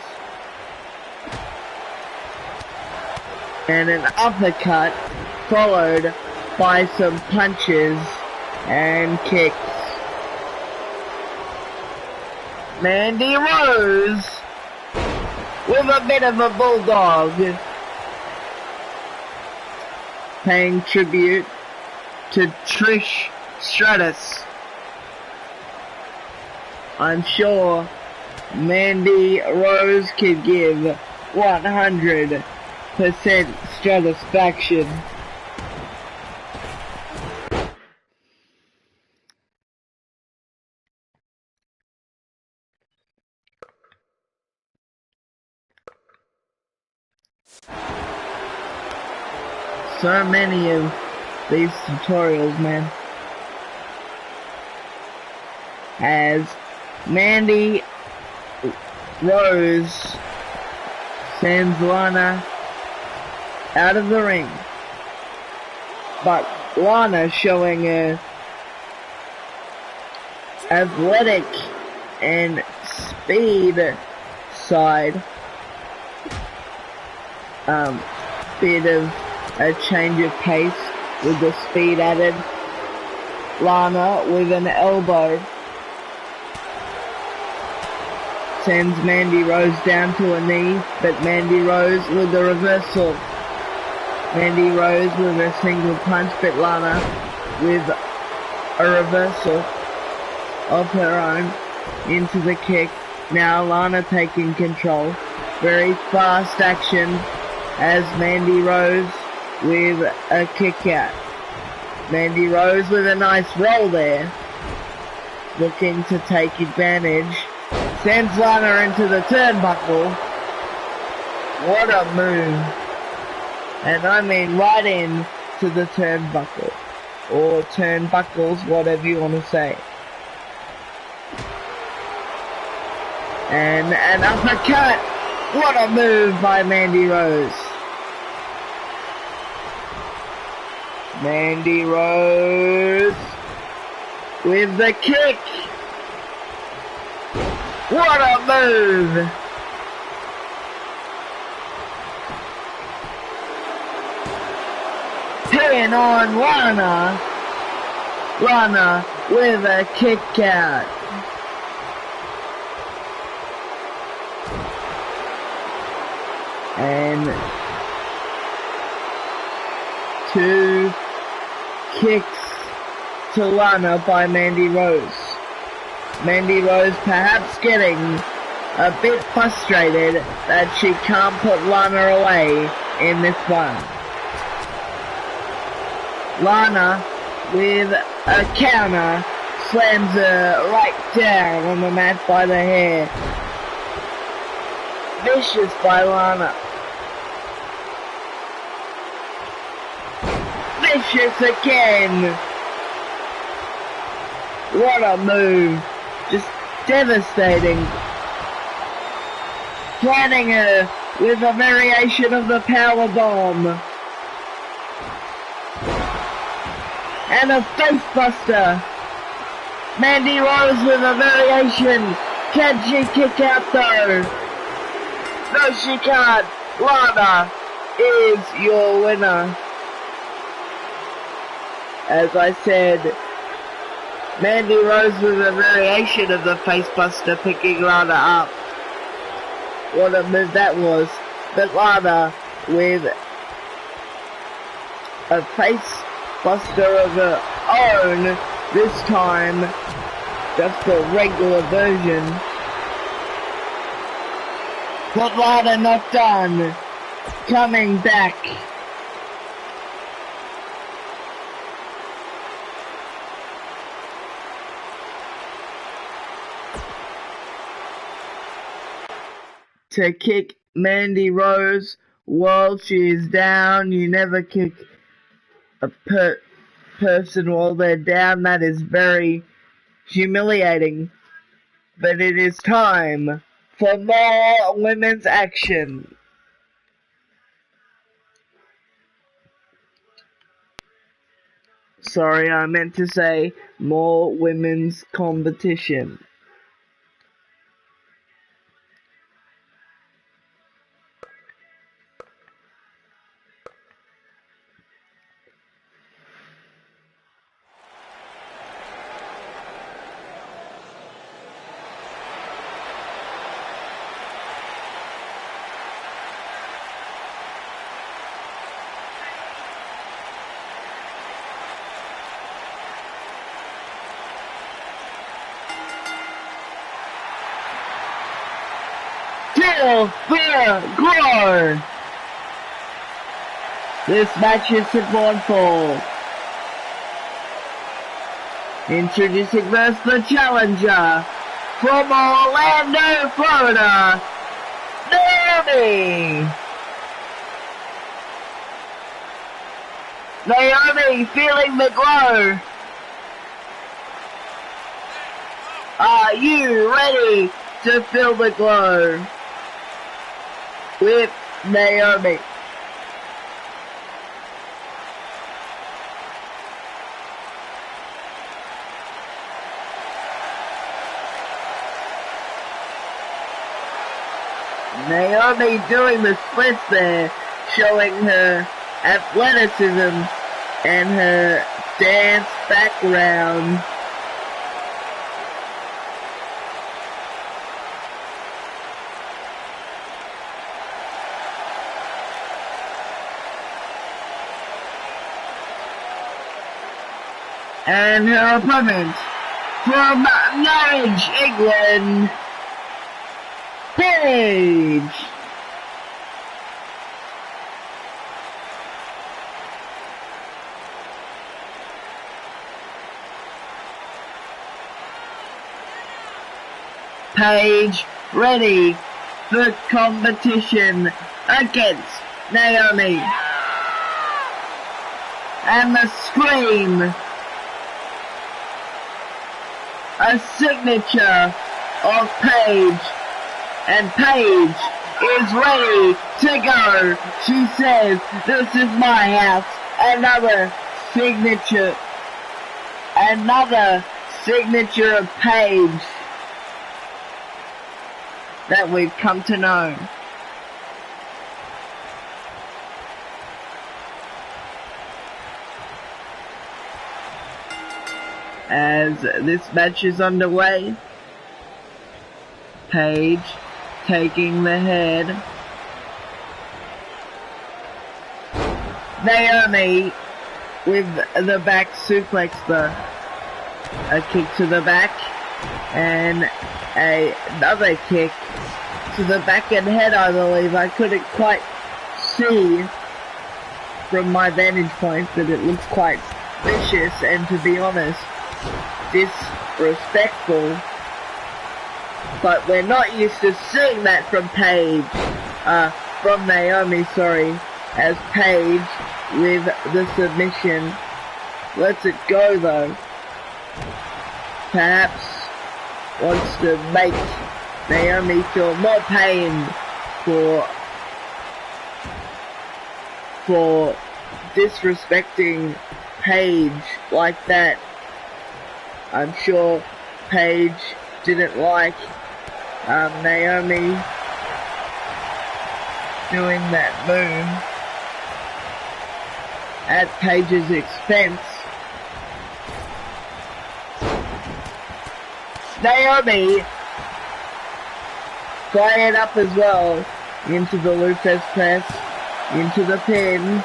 And an uppercut followed by some punches and kicks. Mandy Rose with a bit of a bulldog, paying tribute to Trish Stratus. I'm sure Mandy Rose could give 100% satisfaction. So many of these tutorials, man. As Mandy Rose sends Lana out of the ring, but Lana showing a athletic and speed side, bit of a change of pace with the speed added. Lana with an elbow sends Mandy Rose down to a knee, but Mandy Rose with a reversal. Mandy Rose with a single punch, but Lana with a reversal of her own into the kick. Now Lana taking control. Very fast action as Mandy Rose with a kick out. Mandy Rose with a nice roll there, looking to take advantage. Sends Lana into the turnbuckle. What a move. And I mean right in to the turnbuckle. Or turnbuckles, whatever you want to say. And an uppercut. What a move by Mandy Rose. Mandy Rose with the kick. What a move. Pin on Lana. Lana with a kick out. And 2 kicks to Lana by Mandy Rose. Mandy Rose perhaps getting a bit frustrated that she can't put Lana away in this one. Lana with a counter slams her right down on the mat by the hair. Vicious by Lana. Vicious again. What a move. Just devastating. Planning her with a variation of the power bomb. And a facebuster. Mandy Rose with a variation. Can she kick out though? No, she can't. Lana is your winner. As I said, Mandy Rose with a variation of the facebuster, picking Lana up. What a move that was. But Lana with a facebuster of her own, this time just a regular version. But Lana not done. Coming back. To kick Mandy Rose while she is down. You never kick a person while they're down. That is very humiliating. But it is time for more women's action. Sorry, I meant to say more women's competition. Till the glory! This match is at 1-4. Introducing first the challenger from Orlando, Florida, Naomi! Naomi feeling the glow. Are you ready to feel the glow with Naomi? Naomi doing the splits there, showing her athleticism and her dance background. And her opponent from Norwich, England, Paige. Paige ready for competition against Naomi. And the scream, a signature of Paige. And Paige is ready to go. She says, "This is my house." Another signature of Paige that we've come to know. As this match is underway, Paige taking the head. Naomi with the back suplex, a kick to the back, and another kick to the back and head, I believe. I couldn't quite see from my vantage point, but it looks quite vicious and, to be honest, disrespectful. But we're not used to seeing that from Naomi, as Paige with the submission. Lets it go though. Perhaps wants to make Naomi feel more pain for disrespecting Paige like that. I'm sure Paige didn't like Naomi doing that move at Paige's expense. Naomi flying up as well into the Lupus press, into the pin.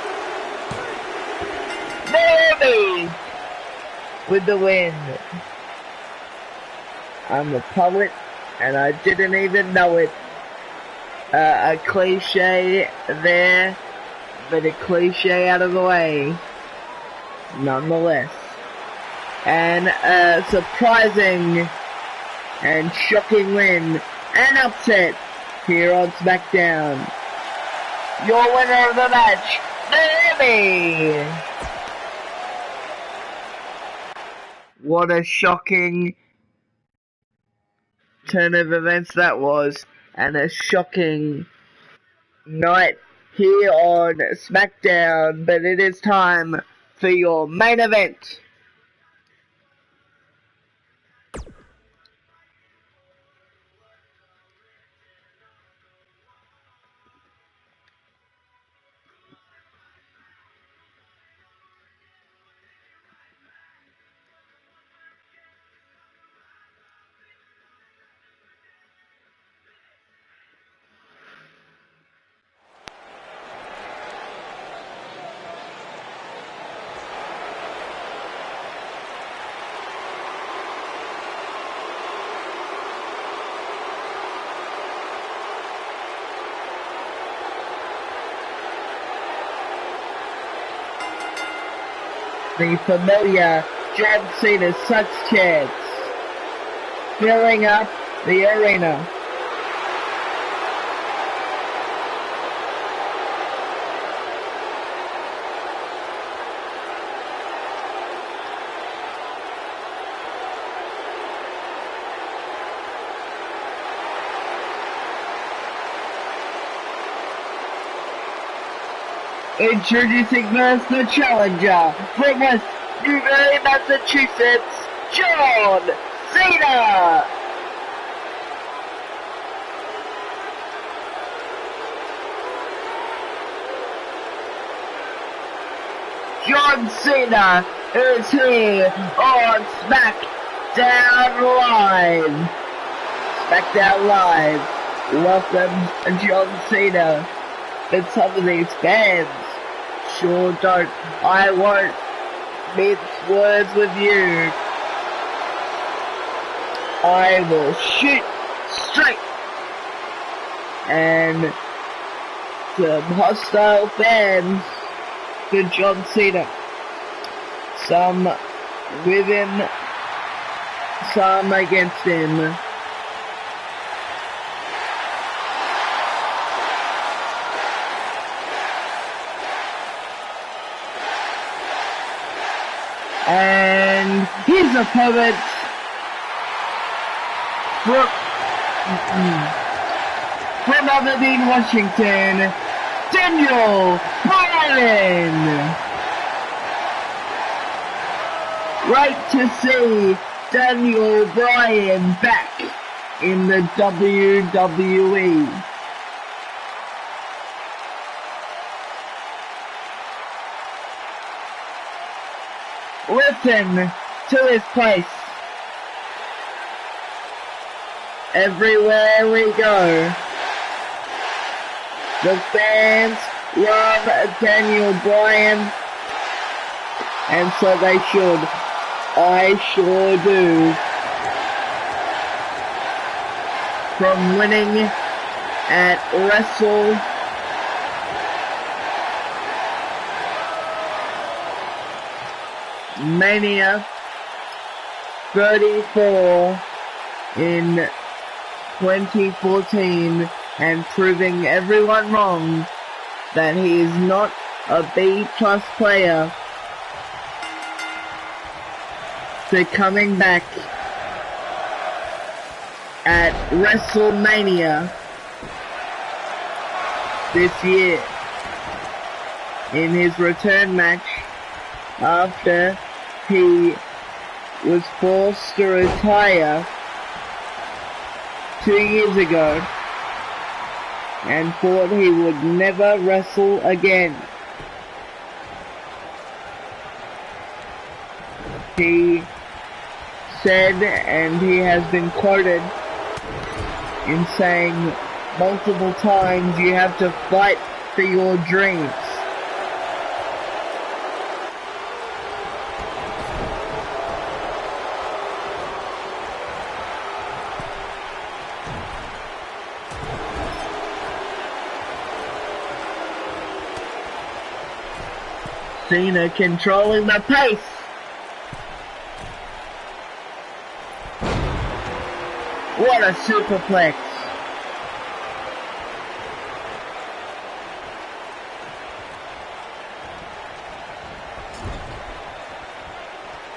Naomi with the win. I'm a poet and I didn't even know it. A cliche there, but a cliche out of the way, nonetheless. And a surprising and shocking win and upset here on SmackDown. Your winner of the match, Naomi! What a shocking turn of events that was, and a shocking night here on SmackDown. But it is time for your main event. The familiar John Cena such chants filling up the arena. Introducing first the challenger from West Newbury, Massachusetts, John Cena! John Cena is here on SmackDown Live. SmackDown Live welcomes John Cena. And some of these fans sure don't. I won't mince words with you. I will shoot straight. And some hostile fans for John Cena. Some with him, some against him. And his opponent from Aberdeen, Washington, Daniel Bryan. Right to see Daniel Bryan back in the WWE. Listen to his place. Everywhere we go, the fans love Daniel Bryan, and so they should. I sure do. From winning at WrestleMania 34 in 2014 and proving everyone wrong that he is not a B-plus player, to coming back at WrestleMania this year in his return match after he was forced to retire 2 years ago and thought he would never wrestle again. He said, and he has been quoted in saying multiple times, you have to fight for your dreams. Cena controlling the pace. What a superplex.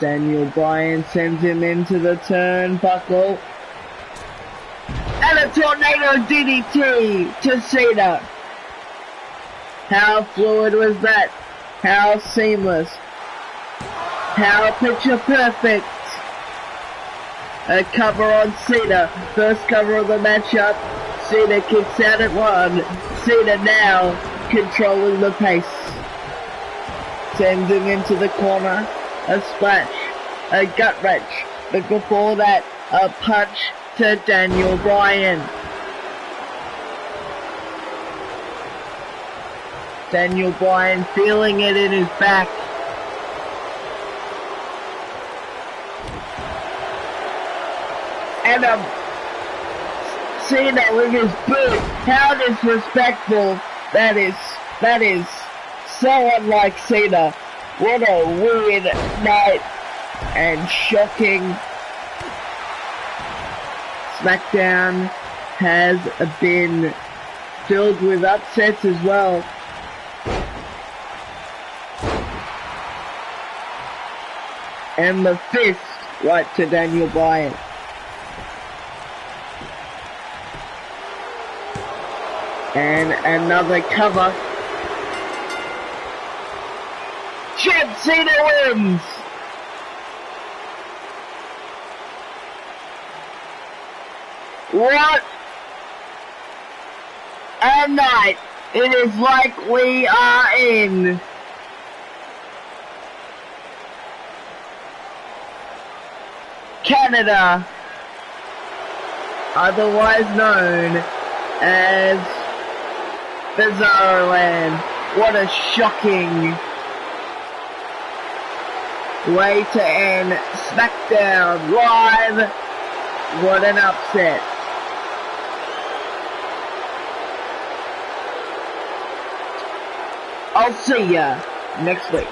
Daniel Bryan sends him into the turnbuckle. And a tornado DDT to Cena. How fluid was that? How seamless. How picture perfect. A cover on Cena. First cover of the matchup. Cena kicks out at 1. Cena now controlling the pace. Sends him into the corner. A splash. A gut wrench. But before that, a punch to Daniel Bryan. Daniel Bryan feeling it in his back. And Cena with his boot. How disrespectful that is. That is so unlike Cena. What a weird night and shocking. SmackDown has been filled with upsets as well. And the fist right to Daniel Bryan. And another cover. John Cena wins! What a night it is like we are in. Canada, otherwise known as Bizarro Land. What a shocking way to end SmackDown Live. What an upset. I'll see ya next week.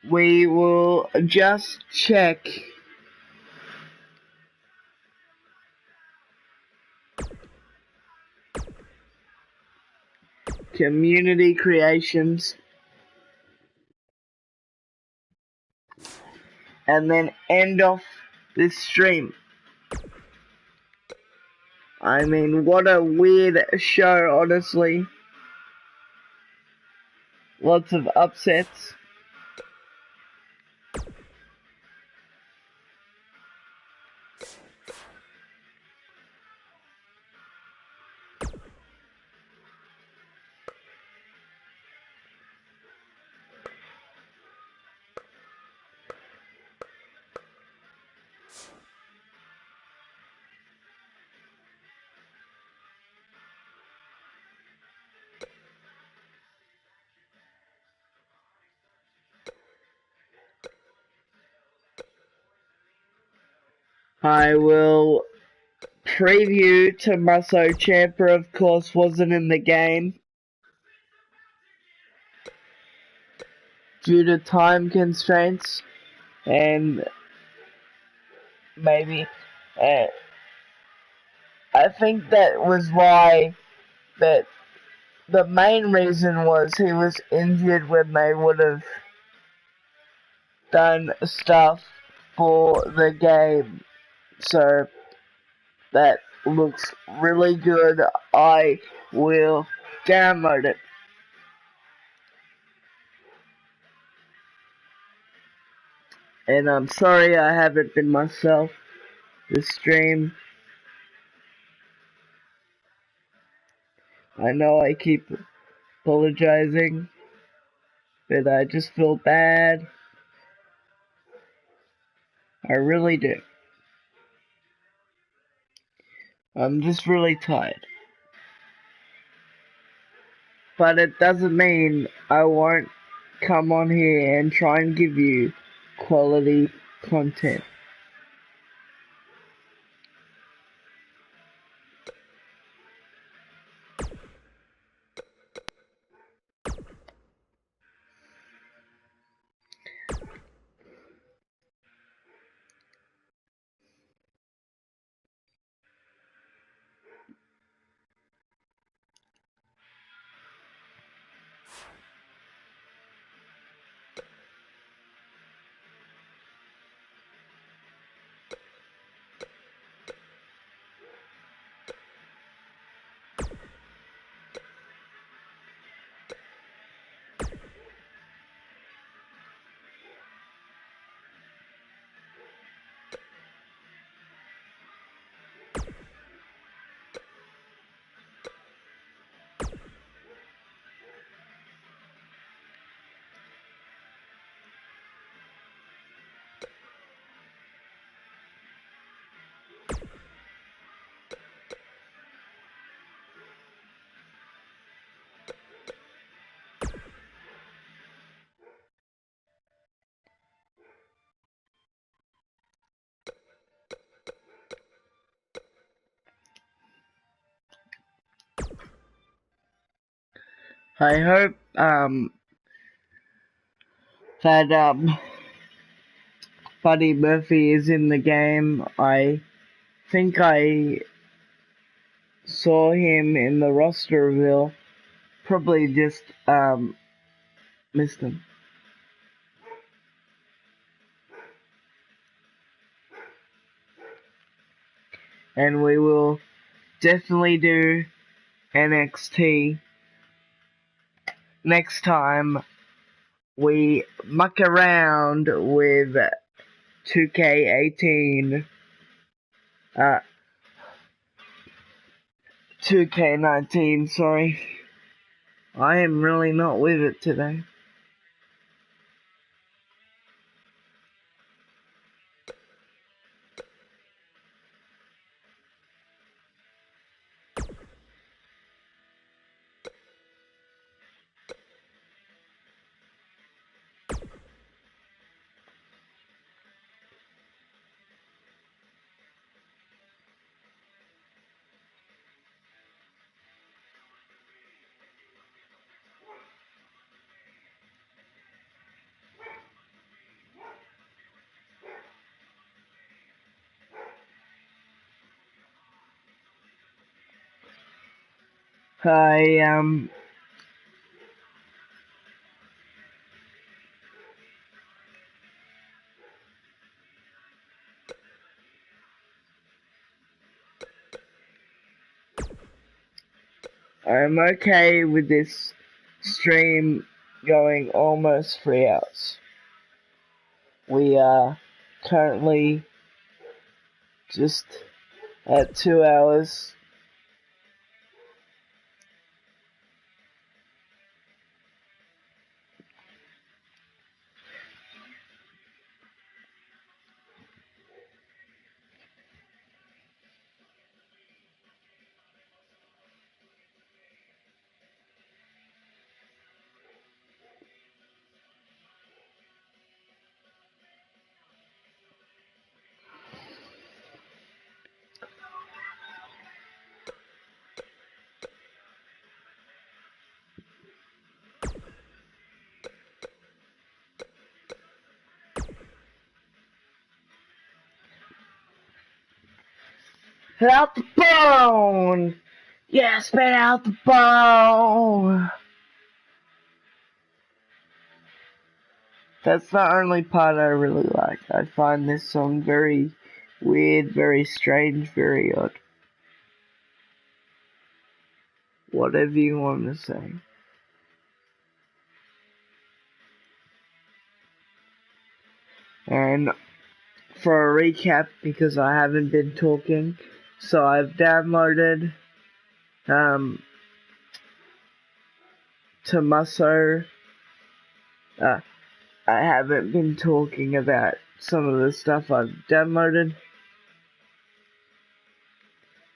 We will just check community creations and then end off this stream. I mean, what a weird show, honestly. Lots of upsets. I will preview Tommaso Ciampa, of course, wasn't in the game due to time constraints, and maybe I think that was why that the main reason was he was injured when they would have done stuff for the game. So that looks really good. I will download it. And I'm sorry I haven't been myself this stream. I know I keep apologizing, but I just feel bad. I really do. I'm just really tired. But it doesn't mean I won't come on here and try and give you quality content. I hope that Buddy Murphy is in the game. I think I saw him in the roster reveal. Probably just missed him. And we will definitely do NXT next time we muck around with 2K18, 2K19, sorry. I am really not with it today. I'm okay with this stream going almost 3 hours. We are currently just at 2 hours. Hit out the bone! Yeah, spit out the bone! That's the only part I really like. I find this song very weird, very strange, very odd. Whatever you want to say. And for a recap, because I haven't been talking, so I've downloaded Tommaso. I haven't been talking about some of the stuff I've downloaded.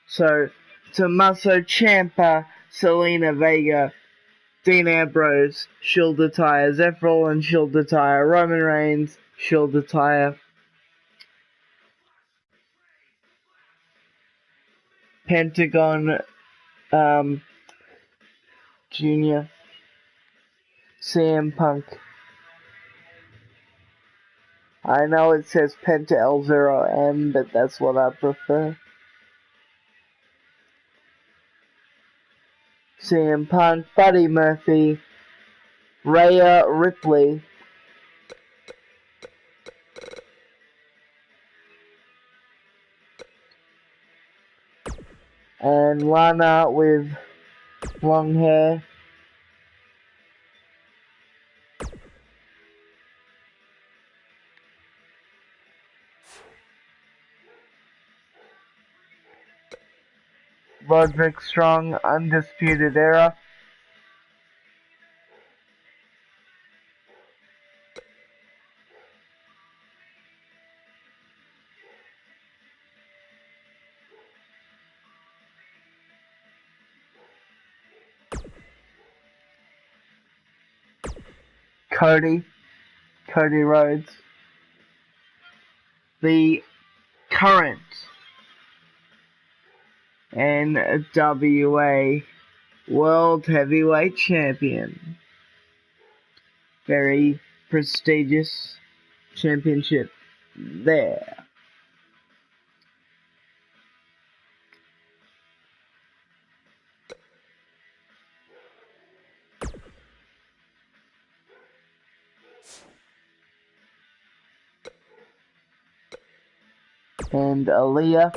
So, Tommaso Ciampa, Selena Vega, Dean Ambrose, Shield attire, Seth Rollins, Shield attire, Roman Reigns, Shield attire, Pentagon Jr., CM Punk. I know it says Penta L0M, but that's what I prefer. CM Punk, Buddy Murphy, Rhea Ripley, and Lana with long hair. Roderick Strong, Undisputed Era. Cody Rhodes. The current NWA World Heavyweight Champion. Very prestigious championship there. And Aaliyah.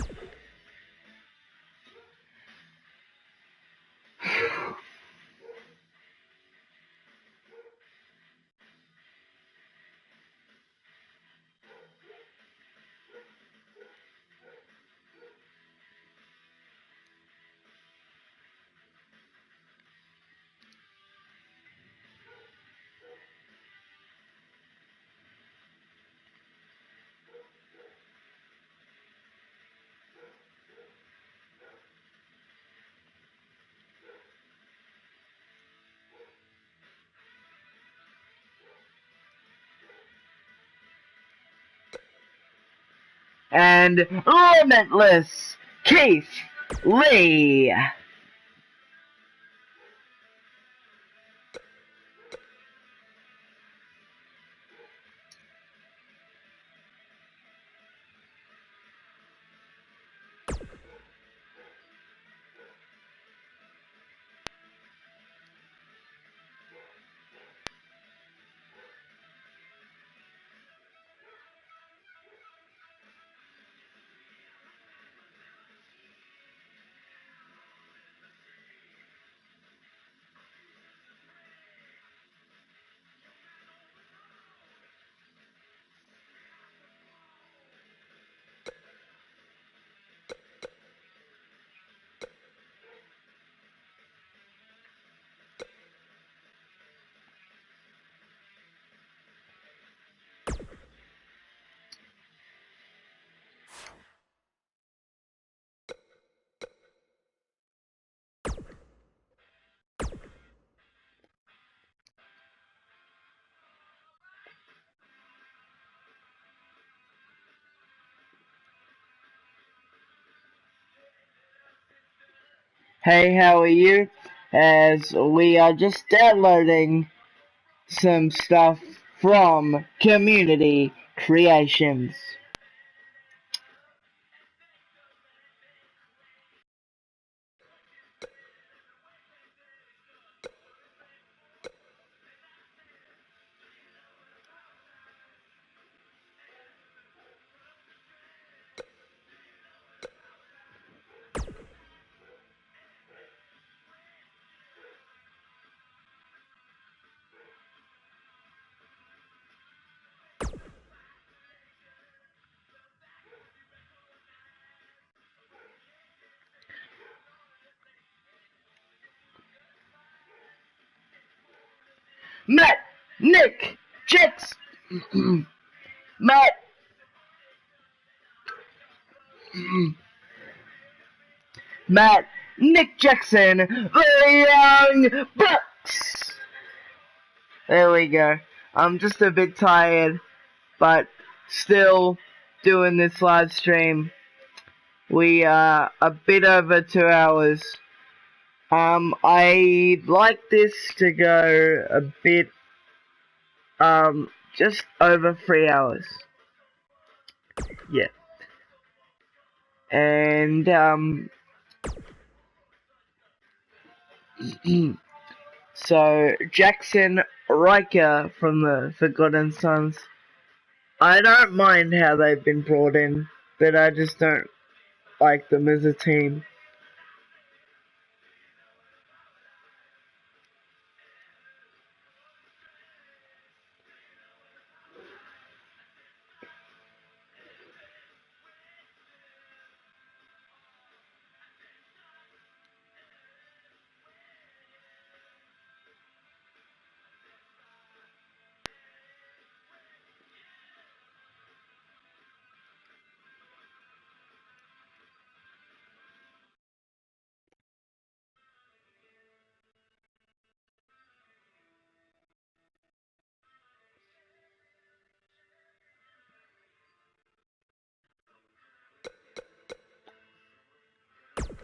And Limitless Keith Lee. Hey, how are you? As we are just downloading some stuff from Community Creations. Matt, Nick, Jax, Matt, Matt, Nick Jackson, the Young Bucks. There we go. I'm just a bit tired, but still doing this live stream. We are a bit over 2 hours. I'd like this to go a bit, just over 3 hours. Yeah. And, so Jackson Riker from the Forgotten Sons. I don't mind how they've been brought in, but I just don't like them as a team.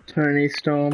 Tony Storm.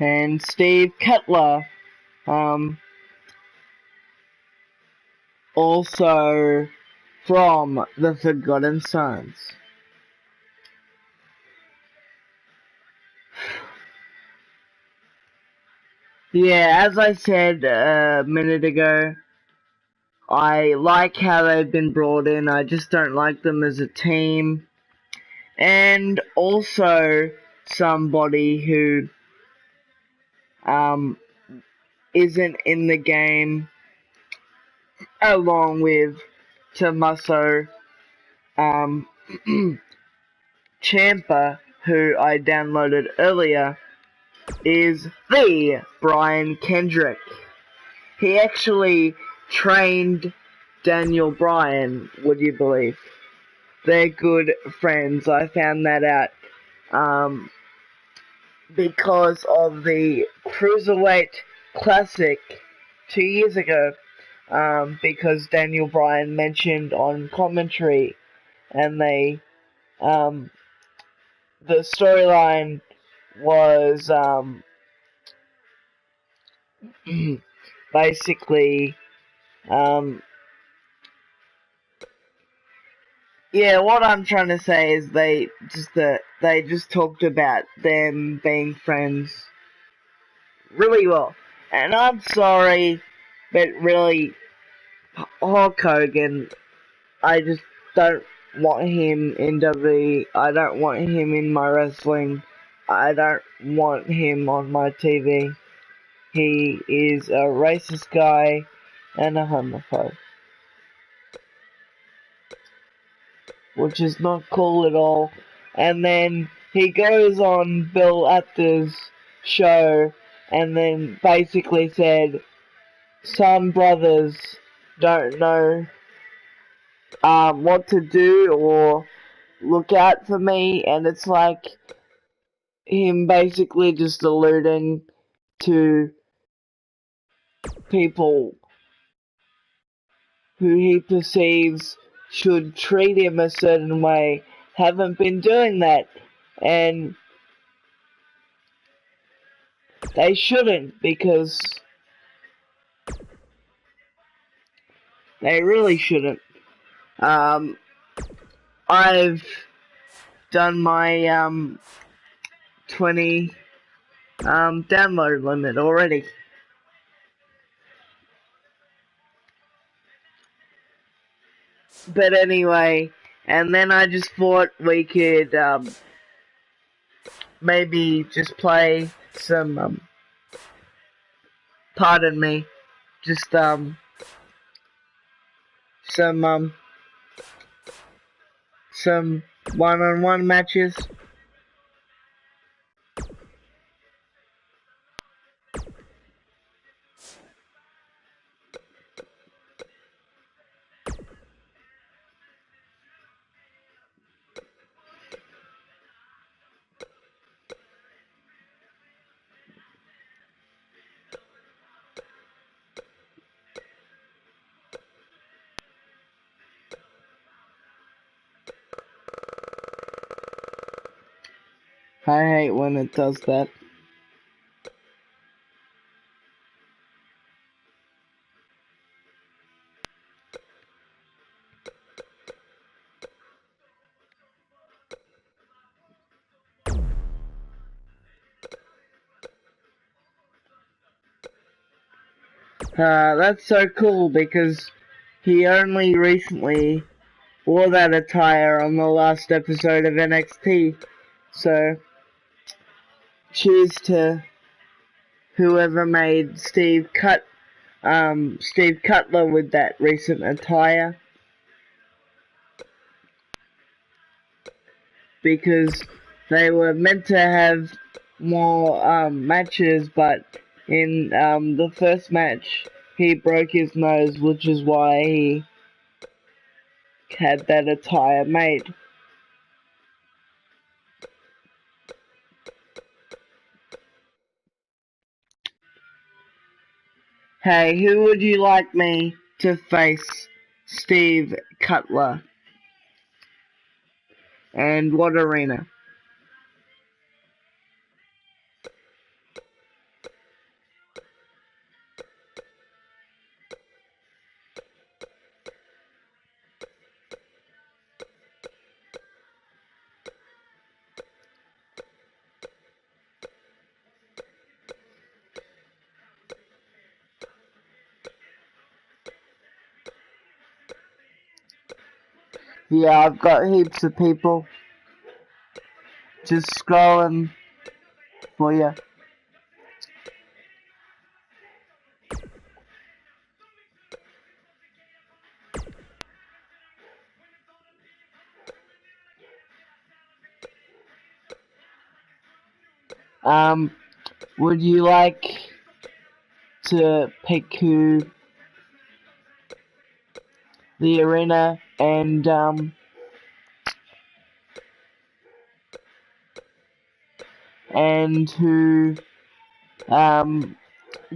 and Steve Cutler, also from the Forgotten Sons. Yeah, as I said a minute ago, I like how they've been brought in. I just don't like them as a team. And also somebody who isn't in the game, along with Tommaso Ciampa, who I downloaded earlier, is the Brian Kendrick. He actually trained Daniel Bryan, would you believe? They're good friends. I found that out because of the Cruiserweight Classic 2 years ago, because Daniel Bryan mentioned on commentary, and the storyline was basically, yeah, what I'm trying to say is they just talked about them being friends really well. And I'm sorry, but really, Hulk Hogan, I just don't want him in WWE. I don't want him in my wrestling. I don't want him on my TV. He is a racist guy and a homophobe, which is not cool at all. And then he goes on Bill Apter's show and then basically said, some brothers don't know what to do or look out for me, and it's like him basically just alluding to people who he perceives should treat him a certain way haven't been doing that, and they shouldn't, because they really shouldn't. I've done my 20 download limit already. But anyway, and then I just thought we could maybe just play some pardon me, just some one-on-one matches. I hate when it does that. That's so cool because he only recently wore that attire on the last episode of NXT. So, cheers to whoever made Steve Cutler with that recent attire, because they were meant to have more matches, but in the first match he broke his nose, which is why he had that attire made. Hey, who would you like me to face Steve Cutler? And what arena? Yeah, I've got heaps of people just scrolling for you. Would you like to pick who the arena and who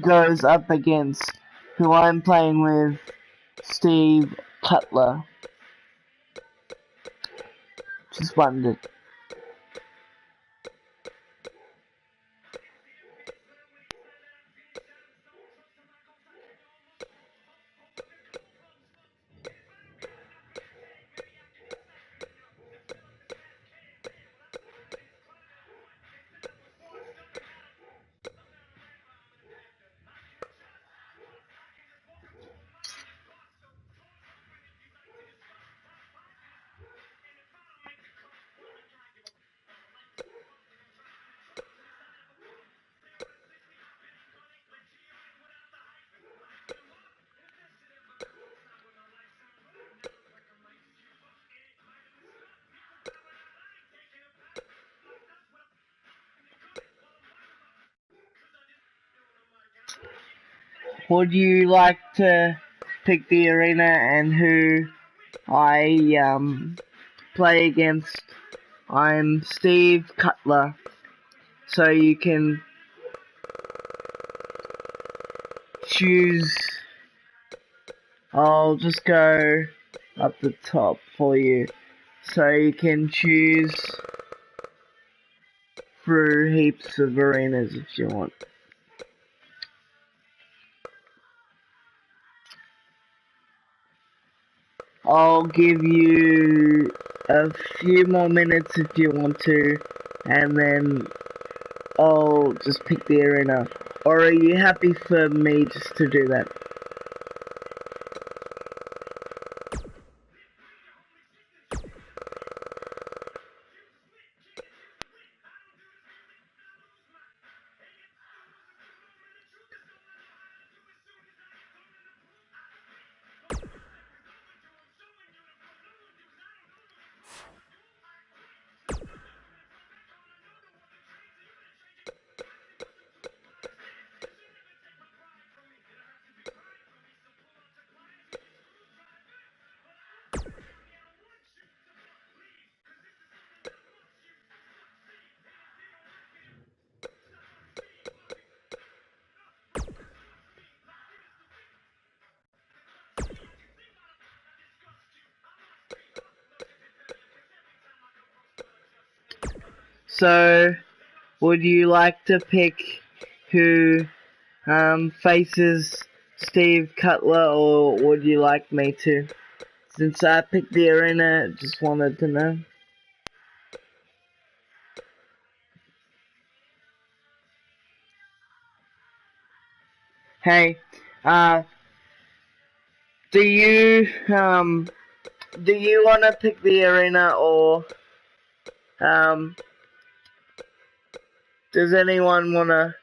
goes up against who I'm playing with, Steve Cutler? Just wondered. Would you like to pick the arena and who I play against? I'm Steve Cutler, so you can choose. I'll just go up the top for you, so you can choose through heaps of arenas if you want. I'll give you a few more minutes if you want to, and then I'll just pick the arena. Or are you happy for me just to do that? So, would you like to pick who faces Steve Cutler, or would you like me to? Since I picked the arena, just wanted to know. Hey, do you want to pick the arena, or does anyone want to?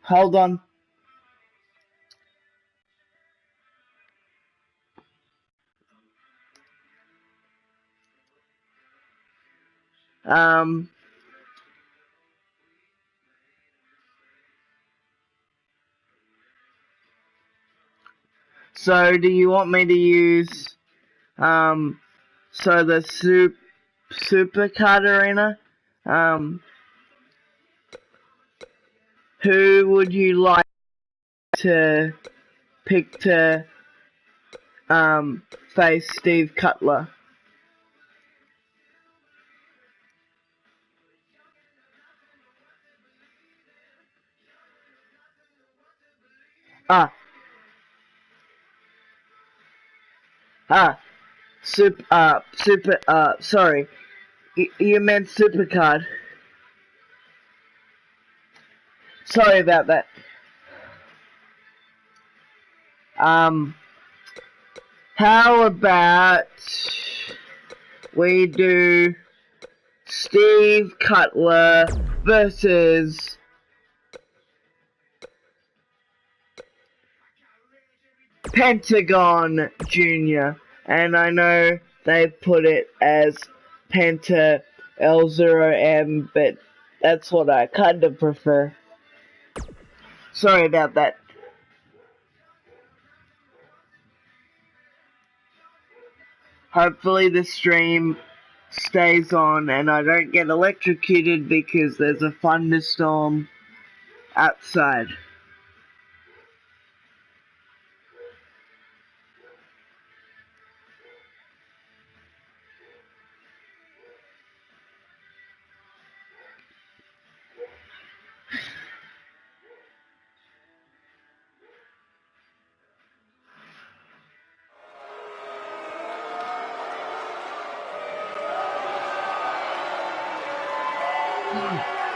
Hold on. Um, so do you want me to use so the supercard arena? Who would you like to pick to face Steve Cutler? Ah, ah, sorry, you meant supercard. Sorry about that. How about we do Steve Cutler versus Pentagon Jr. And I know they put it as Penta L0M, but that's what I kind of prefer. Sorry about that. Hopefully the stream stays on and I don't get electrocuted because there's a thunderstorm outside.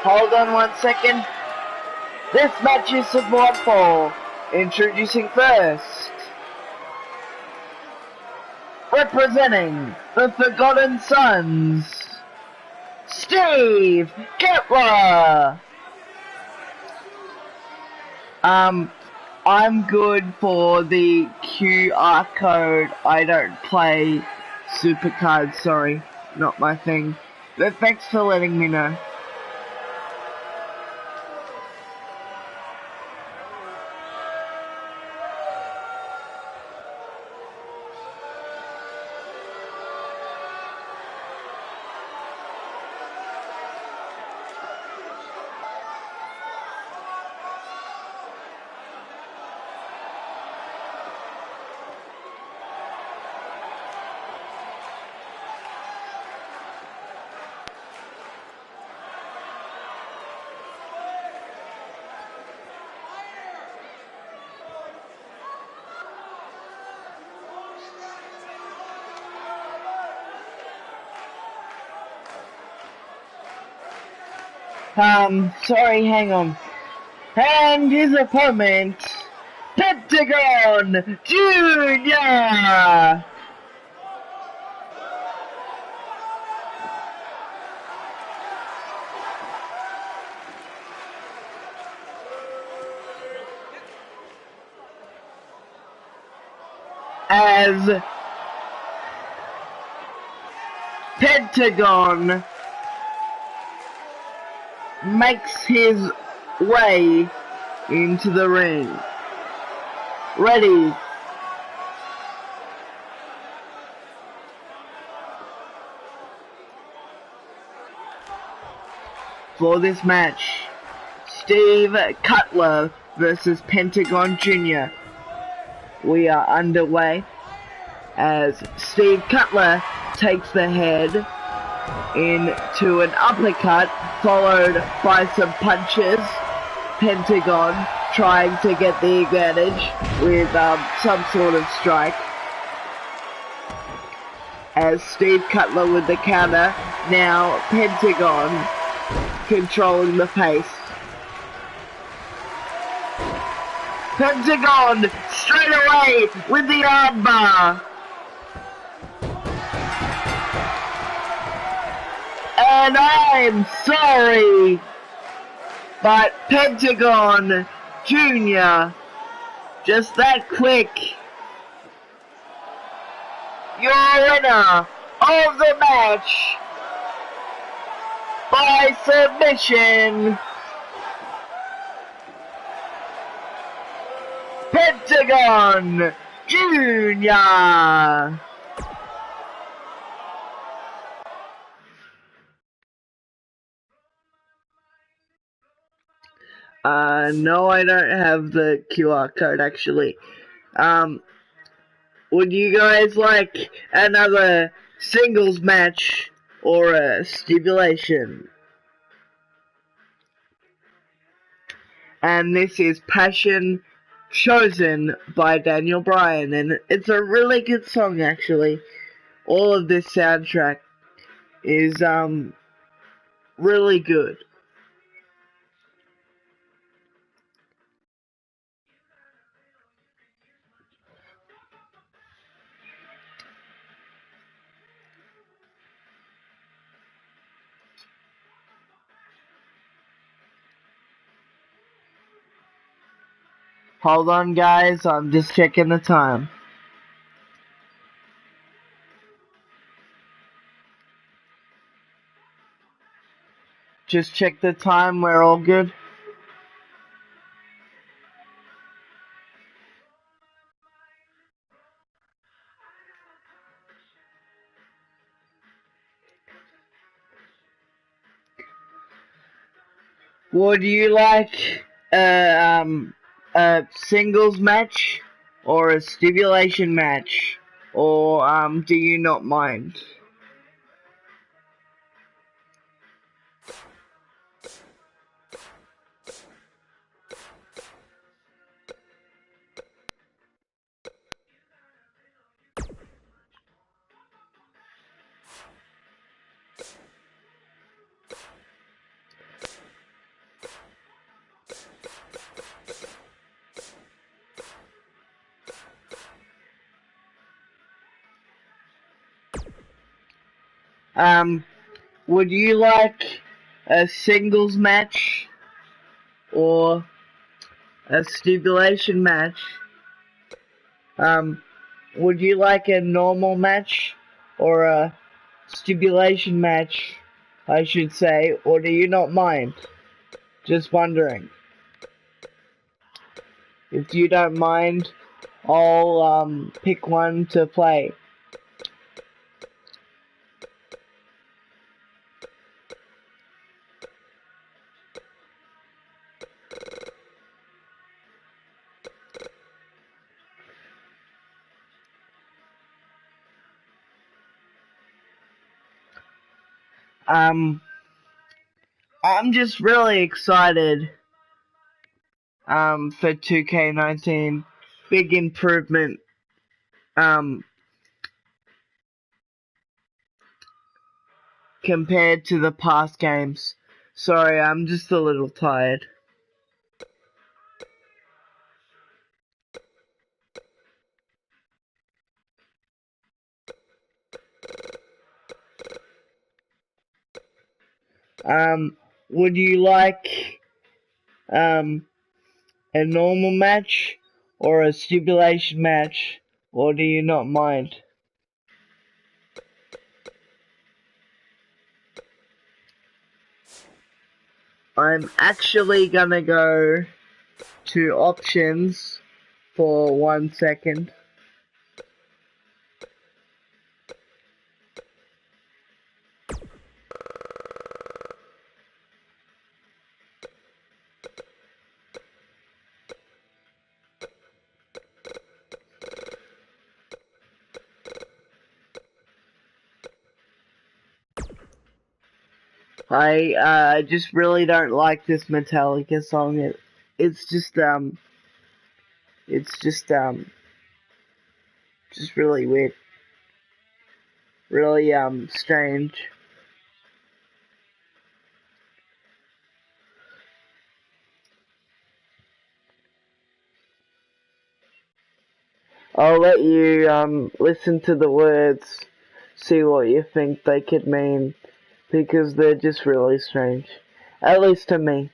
Hold on 1 second. This match is support for introducing first, representing the Forgotten Sons, Steve Cutler. I'm good for the QR code. I don't play Supercards, sorry, not my thing. But thanks for letting me know. Sorry, hang on. And his opponent, Pentagon Jr. As Pentagon makes his way into the ring. Ready. For this match, Steve Cutler versus Pentagon Jr. We are underway as Steve Cutler takes the head into an uppercut, followed by some punches. Pentagon trying to get the advantage with some sort of strike. As Steve Cutler with the counter, now Pentagon controlling the pace. Pentagon straight away with the armbar. And I'm sorry, but Pentagon Jr. just that quick. Your winner of the match by submission, Pentagon Jr. No, I don't have the QR code actually. Would you guys like another singles match or a stipulation? And this is Passion, chosen by Daniel Bryan, and it's a really good song actually. All of this soundtrack is really good. Hold on, guys. I'm just checking the time. Just check the time. We're all good. Would you like a singles match or a stipulation match, or do you not mind? Would you like a singles match or a stipulation match? Would you like a normal match or a stipulation match, I should say, or do you not mind? Just wondering. If you don't mind, I'll pick one to play. I'm just really excited for 2K19. Big improvement compared to the past games. Sorry, I'm just a little tired. Would you like a normal match or a stipulation match, or do you not mind? I'm actually gonna go to options for 1 second. I just really don't like this Metallica song. It's just just really weird, really strange. I'll let you listen to the words, see what you think they could mean, because they're just really strange, at least to me.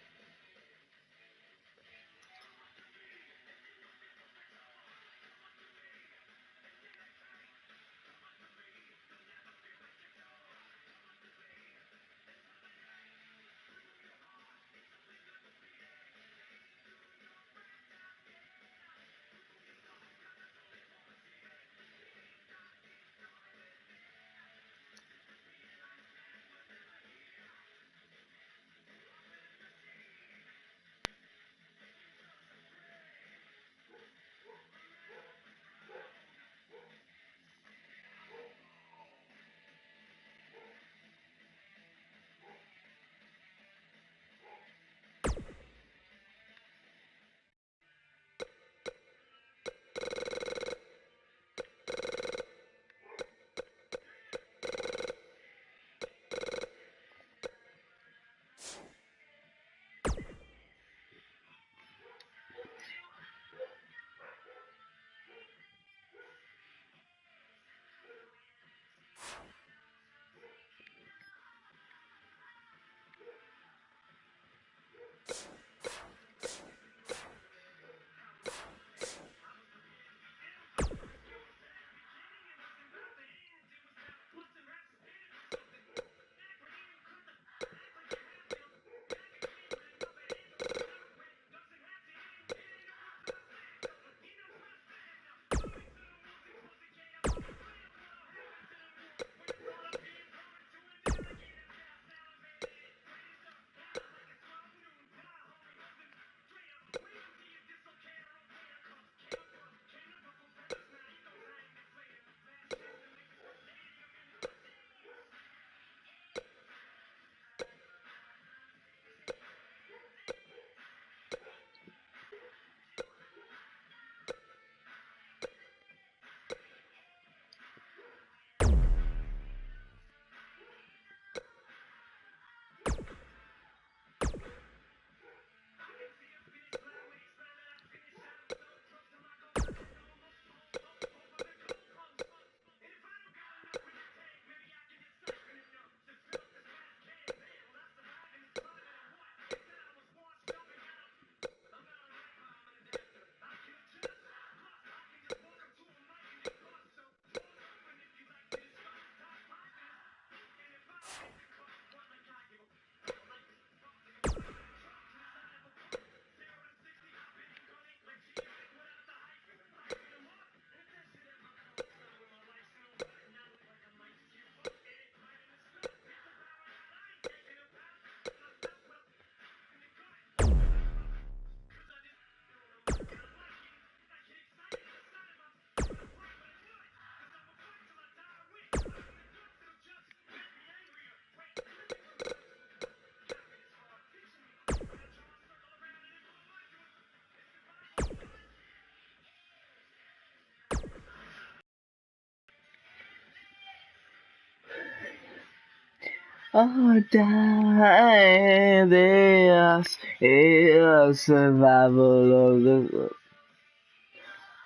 Oh, die this is survival of the.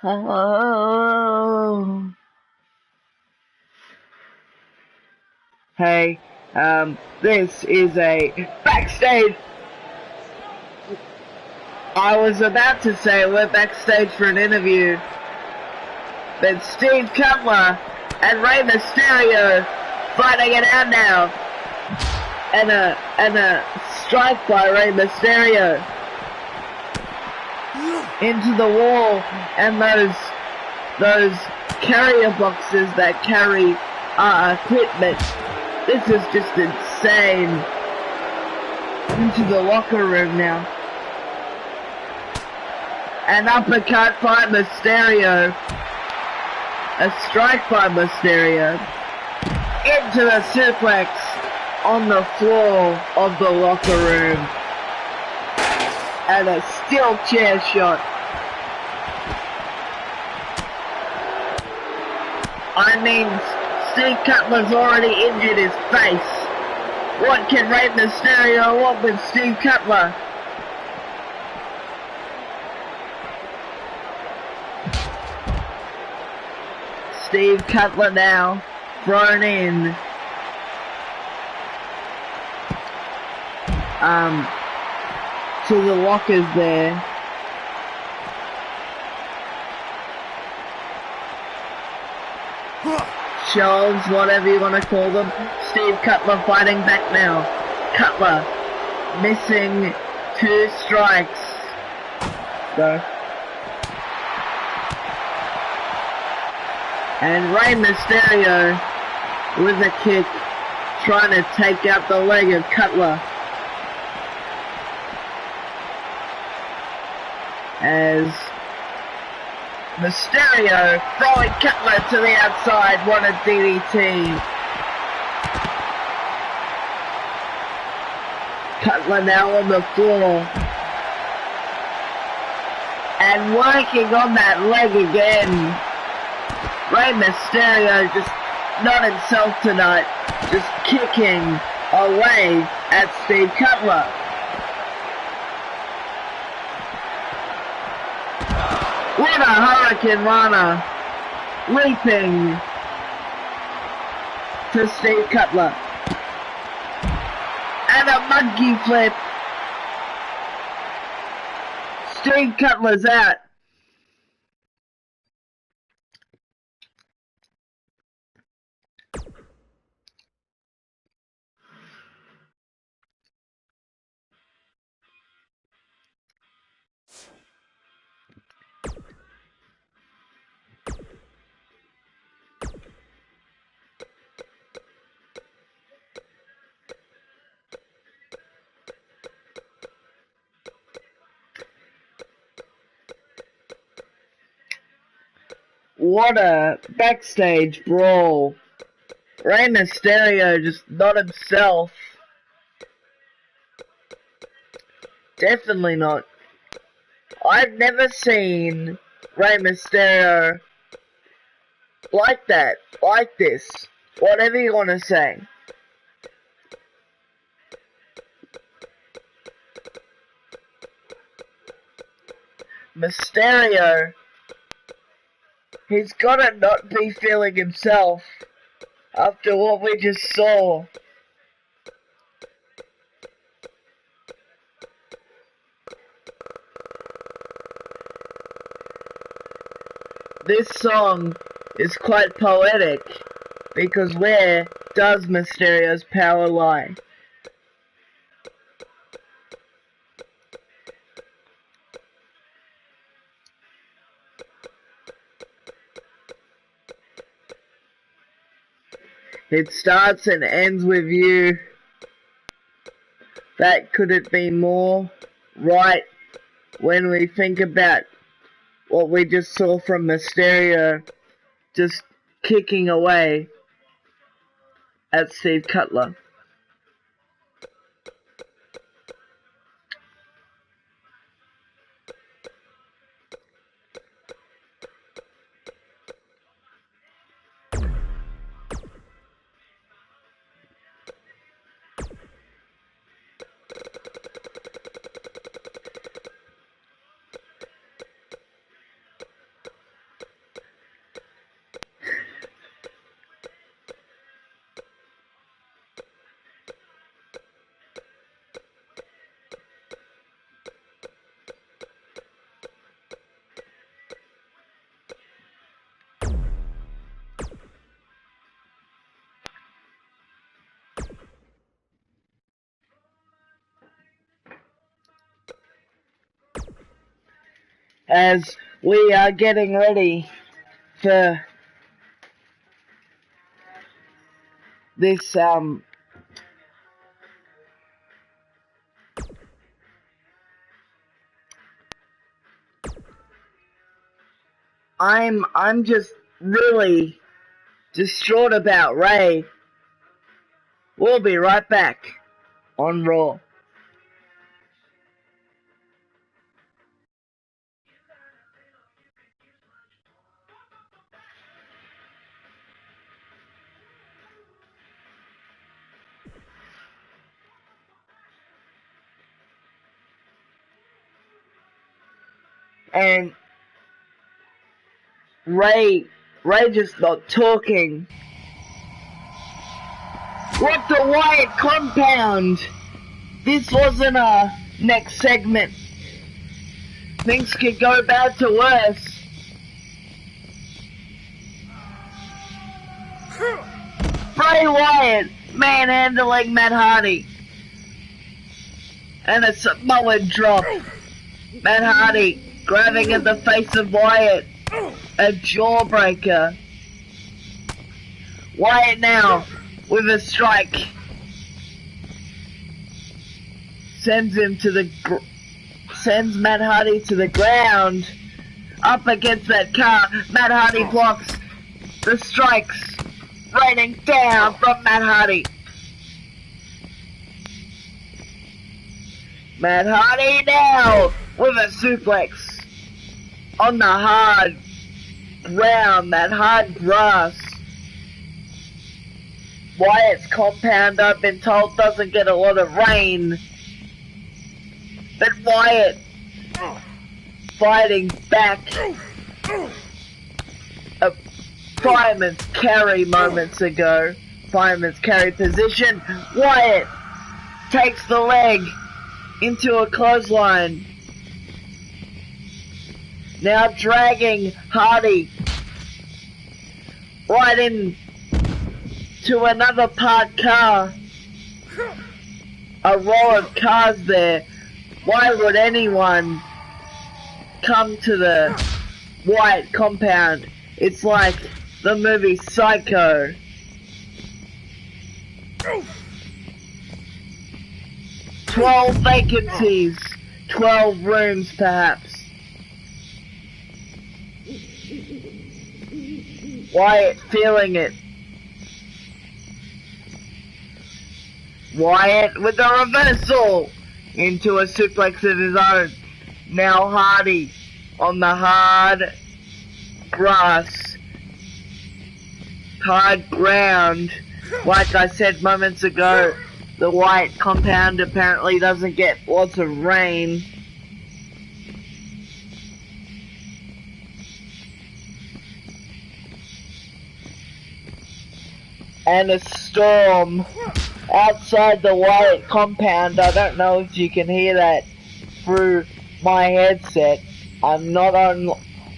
Oh. Hey, this is a backstage. I was about to say we're backstage for an interview, but Steve Cutler and Rey Mysterio fighting it out now, and a strike by Rey Mysterio into the wall, and those carrier boxes that carry equipment. This is just insane. Into the locker room now. An uppercut by Mysterio. A strike by Mysterio. Into the suplex on the floor of the locker room. And a steel chair shot. I mean, Steve Cutler's already injured his face. What can Rey Mysterio want with Steve Cutler? Steve Cutler now thrown in. To the lockers there. Shelves, whatever you want to call them. Steve Cutler fighting back now. Cutler missing 2 strikes. Go. And Rey Mysterio with a kick trying to take out the leg of Cutler. As Mysterio throwing Cutler to the outside, what a DDT. Cutler now on the floor. And working on that leg again. Rey Mysterio just not himself tonight. Just kicking away at Steve Cutler. What a Hurricane Rana, leaping to Steve Cutler. And a monkey flip. Steve Cutler's out. What a backstage brawl. Rey Mysterio just not himself. Definitely not. I've never seen Rey Mysterio like that, like this, whatever you want to say. Mysterio, he's gotta not be feeling himself after what we just saw. This song is quite poetic, because where does Mysterio's power lie? It starts and ends with you. That couldn't be more right when we think about what we just saw from Mysterio just kicking away at Steve Cutler. as we are getting ready for this I'm just really distraught about Ray. We'll be right back on Raw. And Ray just not talking. What the Wyatt compound? This wasn't a next segment. Things could go bad to worse. Bray Wyatt manhandling Matt Hardy. And a Samoan drop. Matt Hardy grabbing at the face of Wyatt. A jawbreaker. Wyatt now with a strike. Sends Matt Hardy to the ground. Up against that car. Matt Hardy blocks the strikes. Raining down from Matt Hardy. Matt Hardy now with a suplex on the hard ground, that hard grass. Wyatt's compound, I've been told, doesn't get a lot of rain. But Wyatt fighting back. A fireman's carry moments ago. Fireman's carry position. Wyatt takes the leg into a clothesline. Now dragging Hardy right in to another parked car. A row of cars there. Why would anyone come to the Wyatt compound? It's like the movie Psycho. – 12 vacancies. 12 rooms perhaps. Wyatt feeling it. Wyatt with a reversal into a suplex of his own. Now Hardy on the hard grass, hard ground. Like I said moments ago, the Wyatt compound apparently doesn't get lots of rain. And a storm outside the Wyatt compound. I don't know if you can hear that through my headset. I'm not on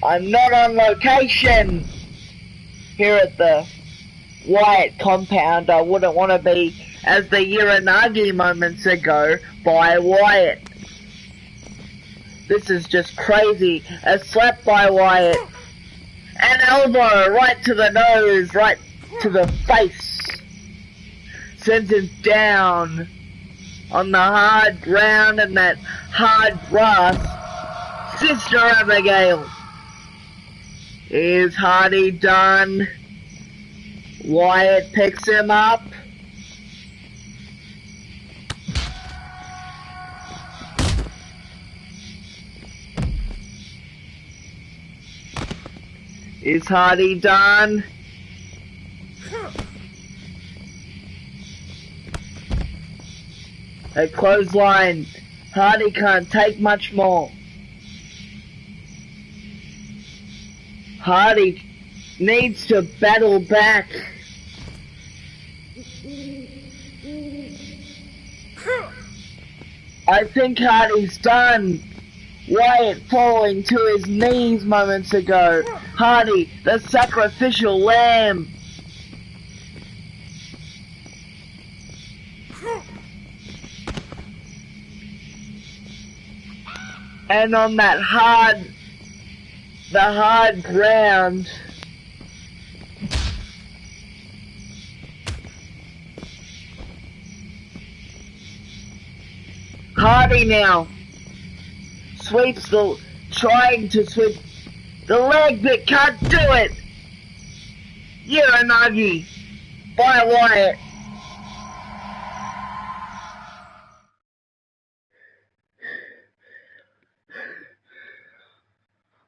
location here at the Wyatt compound. I wouldn't want to be, as the Uranagi moments ago, by Wyatt. This is just crazy. A slap by Wyatt. An elbow right to the nose, right to the face. Sends him down on the hard ground and that hard grass. Sister Abigail. Is Hardy done? Wyatt picks him up. Is Hardy done? A clothesline. Hardy can't take much more. Hardy needs to battle back. I think Hardy's done. Wyatt falling to his knees moments ago. Hardy, the sacrificial lamb. And on that hard the hard ground. Hardy now sweeps trying to sweep the leg, but can't do it. Uranagi by Wyatt.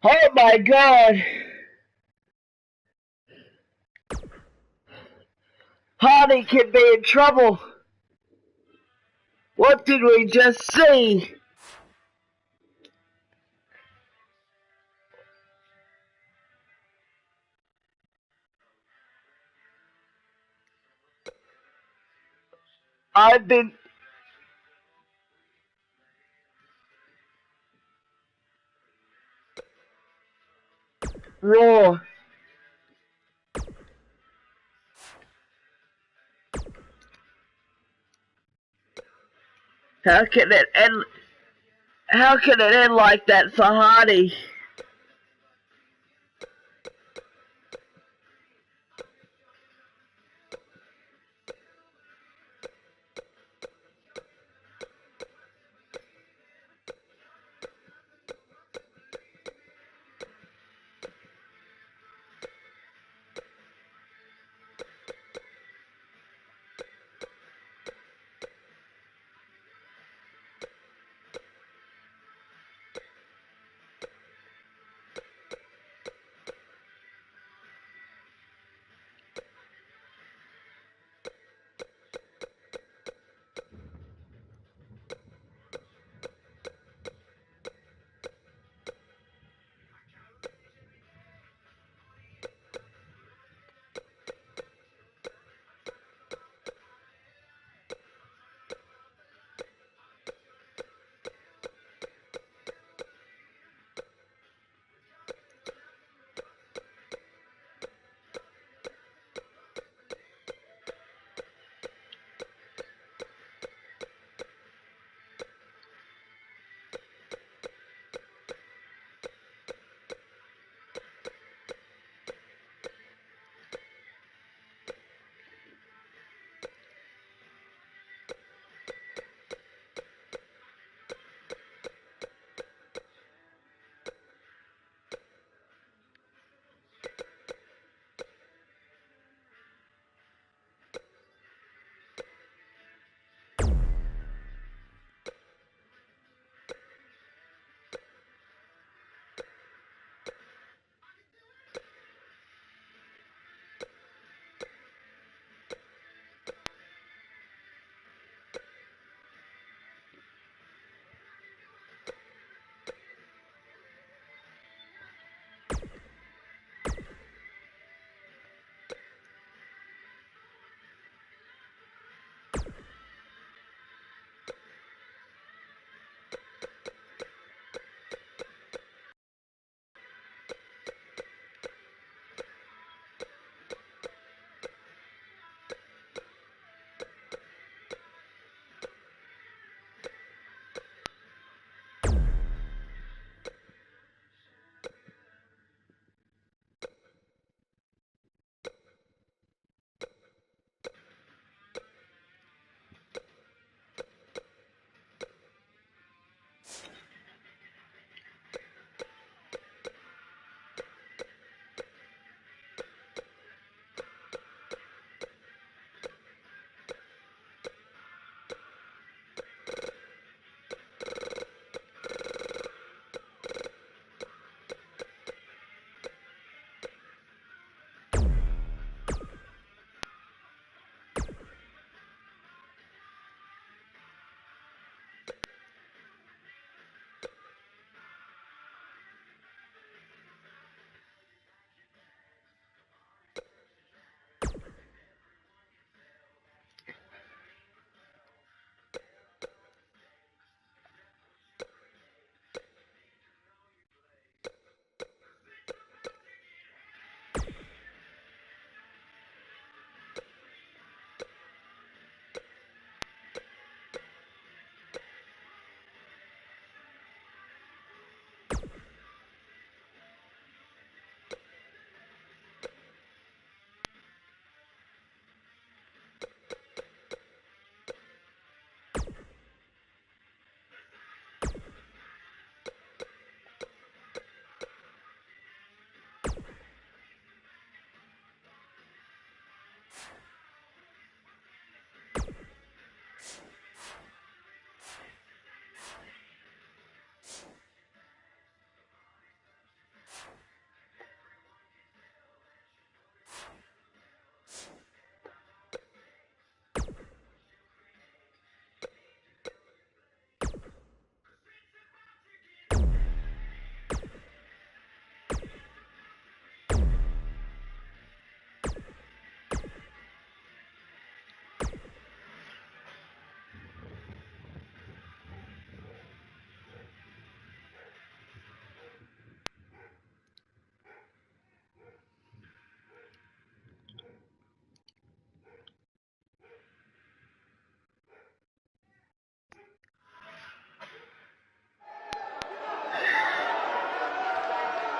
Oh my god. Hardy could be in trouble. What did we just see? I've been raw. How can it end? How can it end like that for Hardy?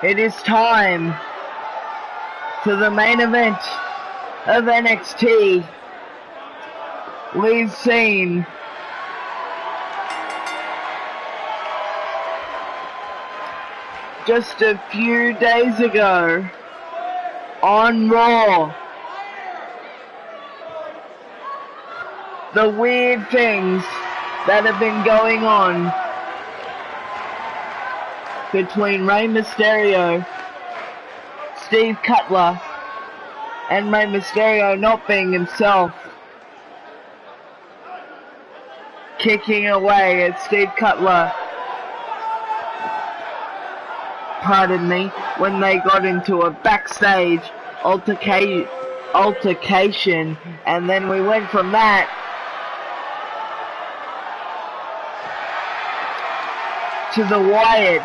It is time for the main event of NXT. We've seen just a few days ago on Raw the weird things that have been going on between Rey Mysterio, Steve Cutler, and Rey Mysterio not being himself, kicking away at Steve Cutler, pardon me, when they got into a backstage altercation, and then we went from that to the Wyatt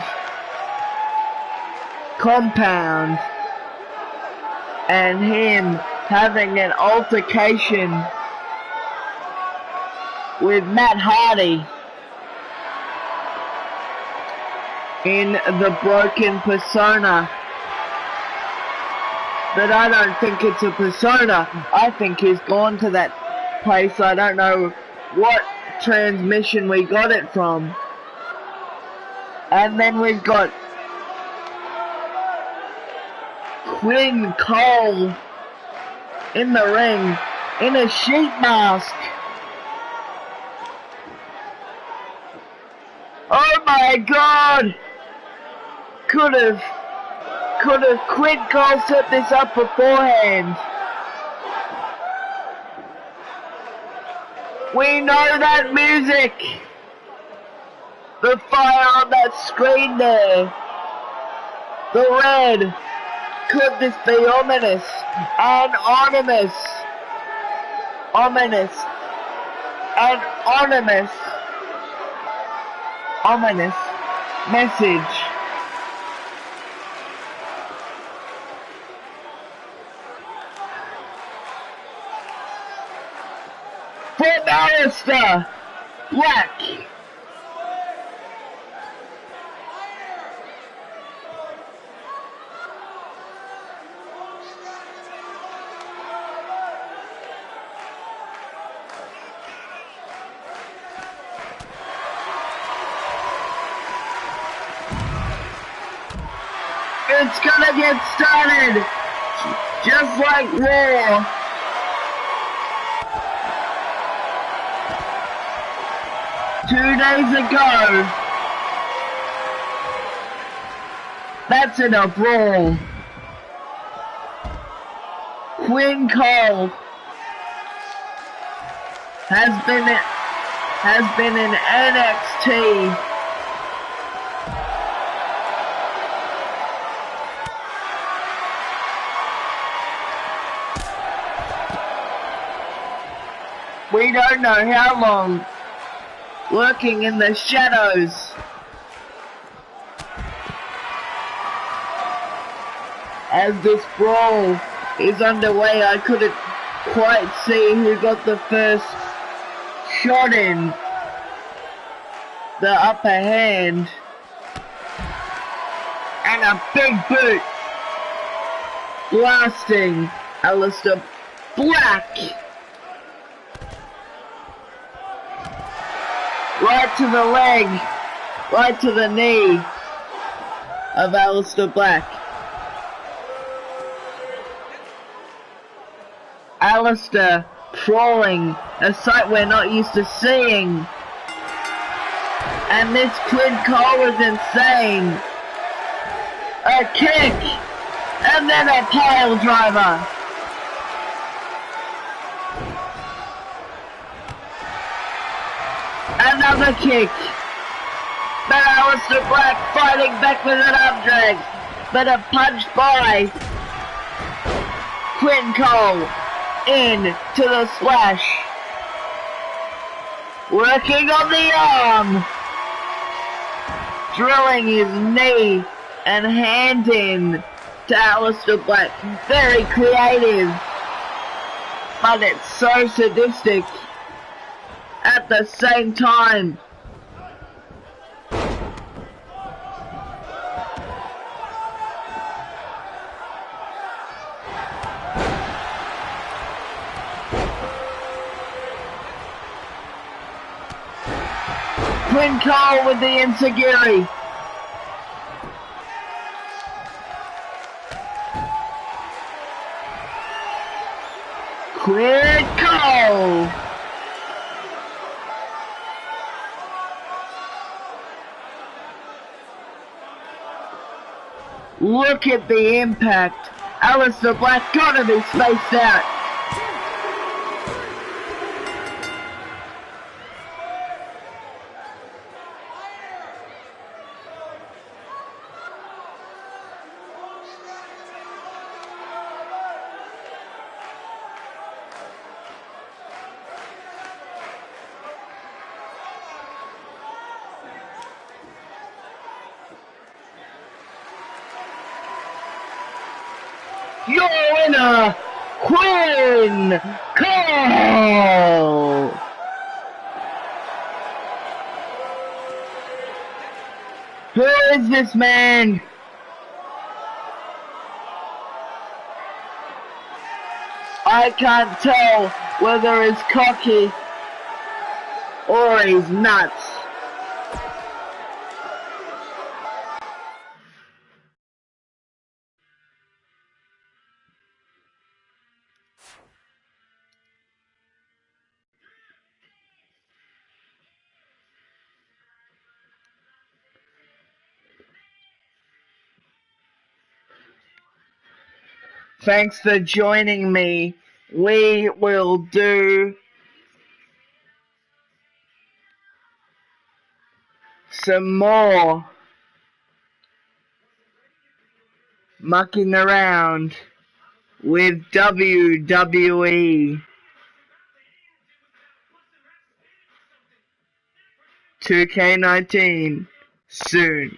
compound and him having an altercation with Matt Hardy in the Broken Persona. But I don't think it's a persona. I think he's gone to that place. I don't know what transmission we got it from. And then we've got Quinn Cole in the ring in a sheet mask. Oh my God! Could have Quinn Cole set this up beforehand? We know that music! The fire on that screen there! The red! Could this be ominous? An ominous! Ominous! An ominous message. From Aleister Black. It's gonna get started, just like Raw. Two days ago, that's in a brawl. Quinn Cole has been in NXT we don't know how long, working in the shadows. As this brawl is underway, I couldn't quite see who got the first shot in the upper hand. And a big boot blasting Aleister Black right to the leg, right to the knee of Aleister Black. Aleister crawling, a sight we're not used to seeing. And this Quinn Cole is insane. A kick, and then a pile driver. Another kick. But Aleister Black fighting back with an arm drag. But a punch by Quinn Cole into the splash. Working on the arm. Drilling his knee and hand in to Aleister Black. Very creative. But it's so sadistic at the same time. Twin Cole with the Enziguri. Twin Cole. Look at the impact. Aleister Black gotta be spaced out. Your winner, Twin Cole! Who is this man? I can't tell whether he's cocky or he's nuts. Thanks for joining me. We will do some more mucking around with WWE 2K19 soon.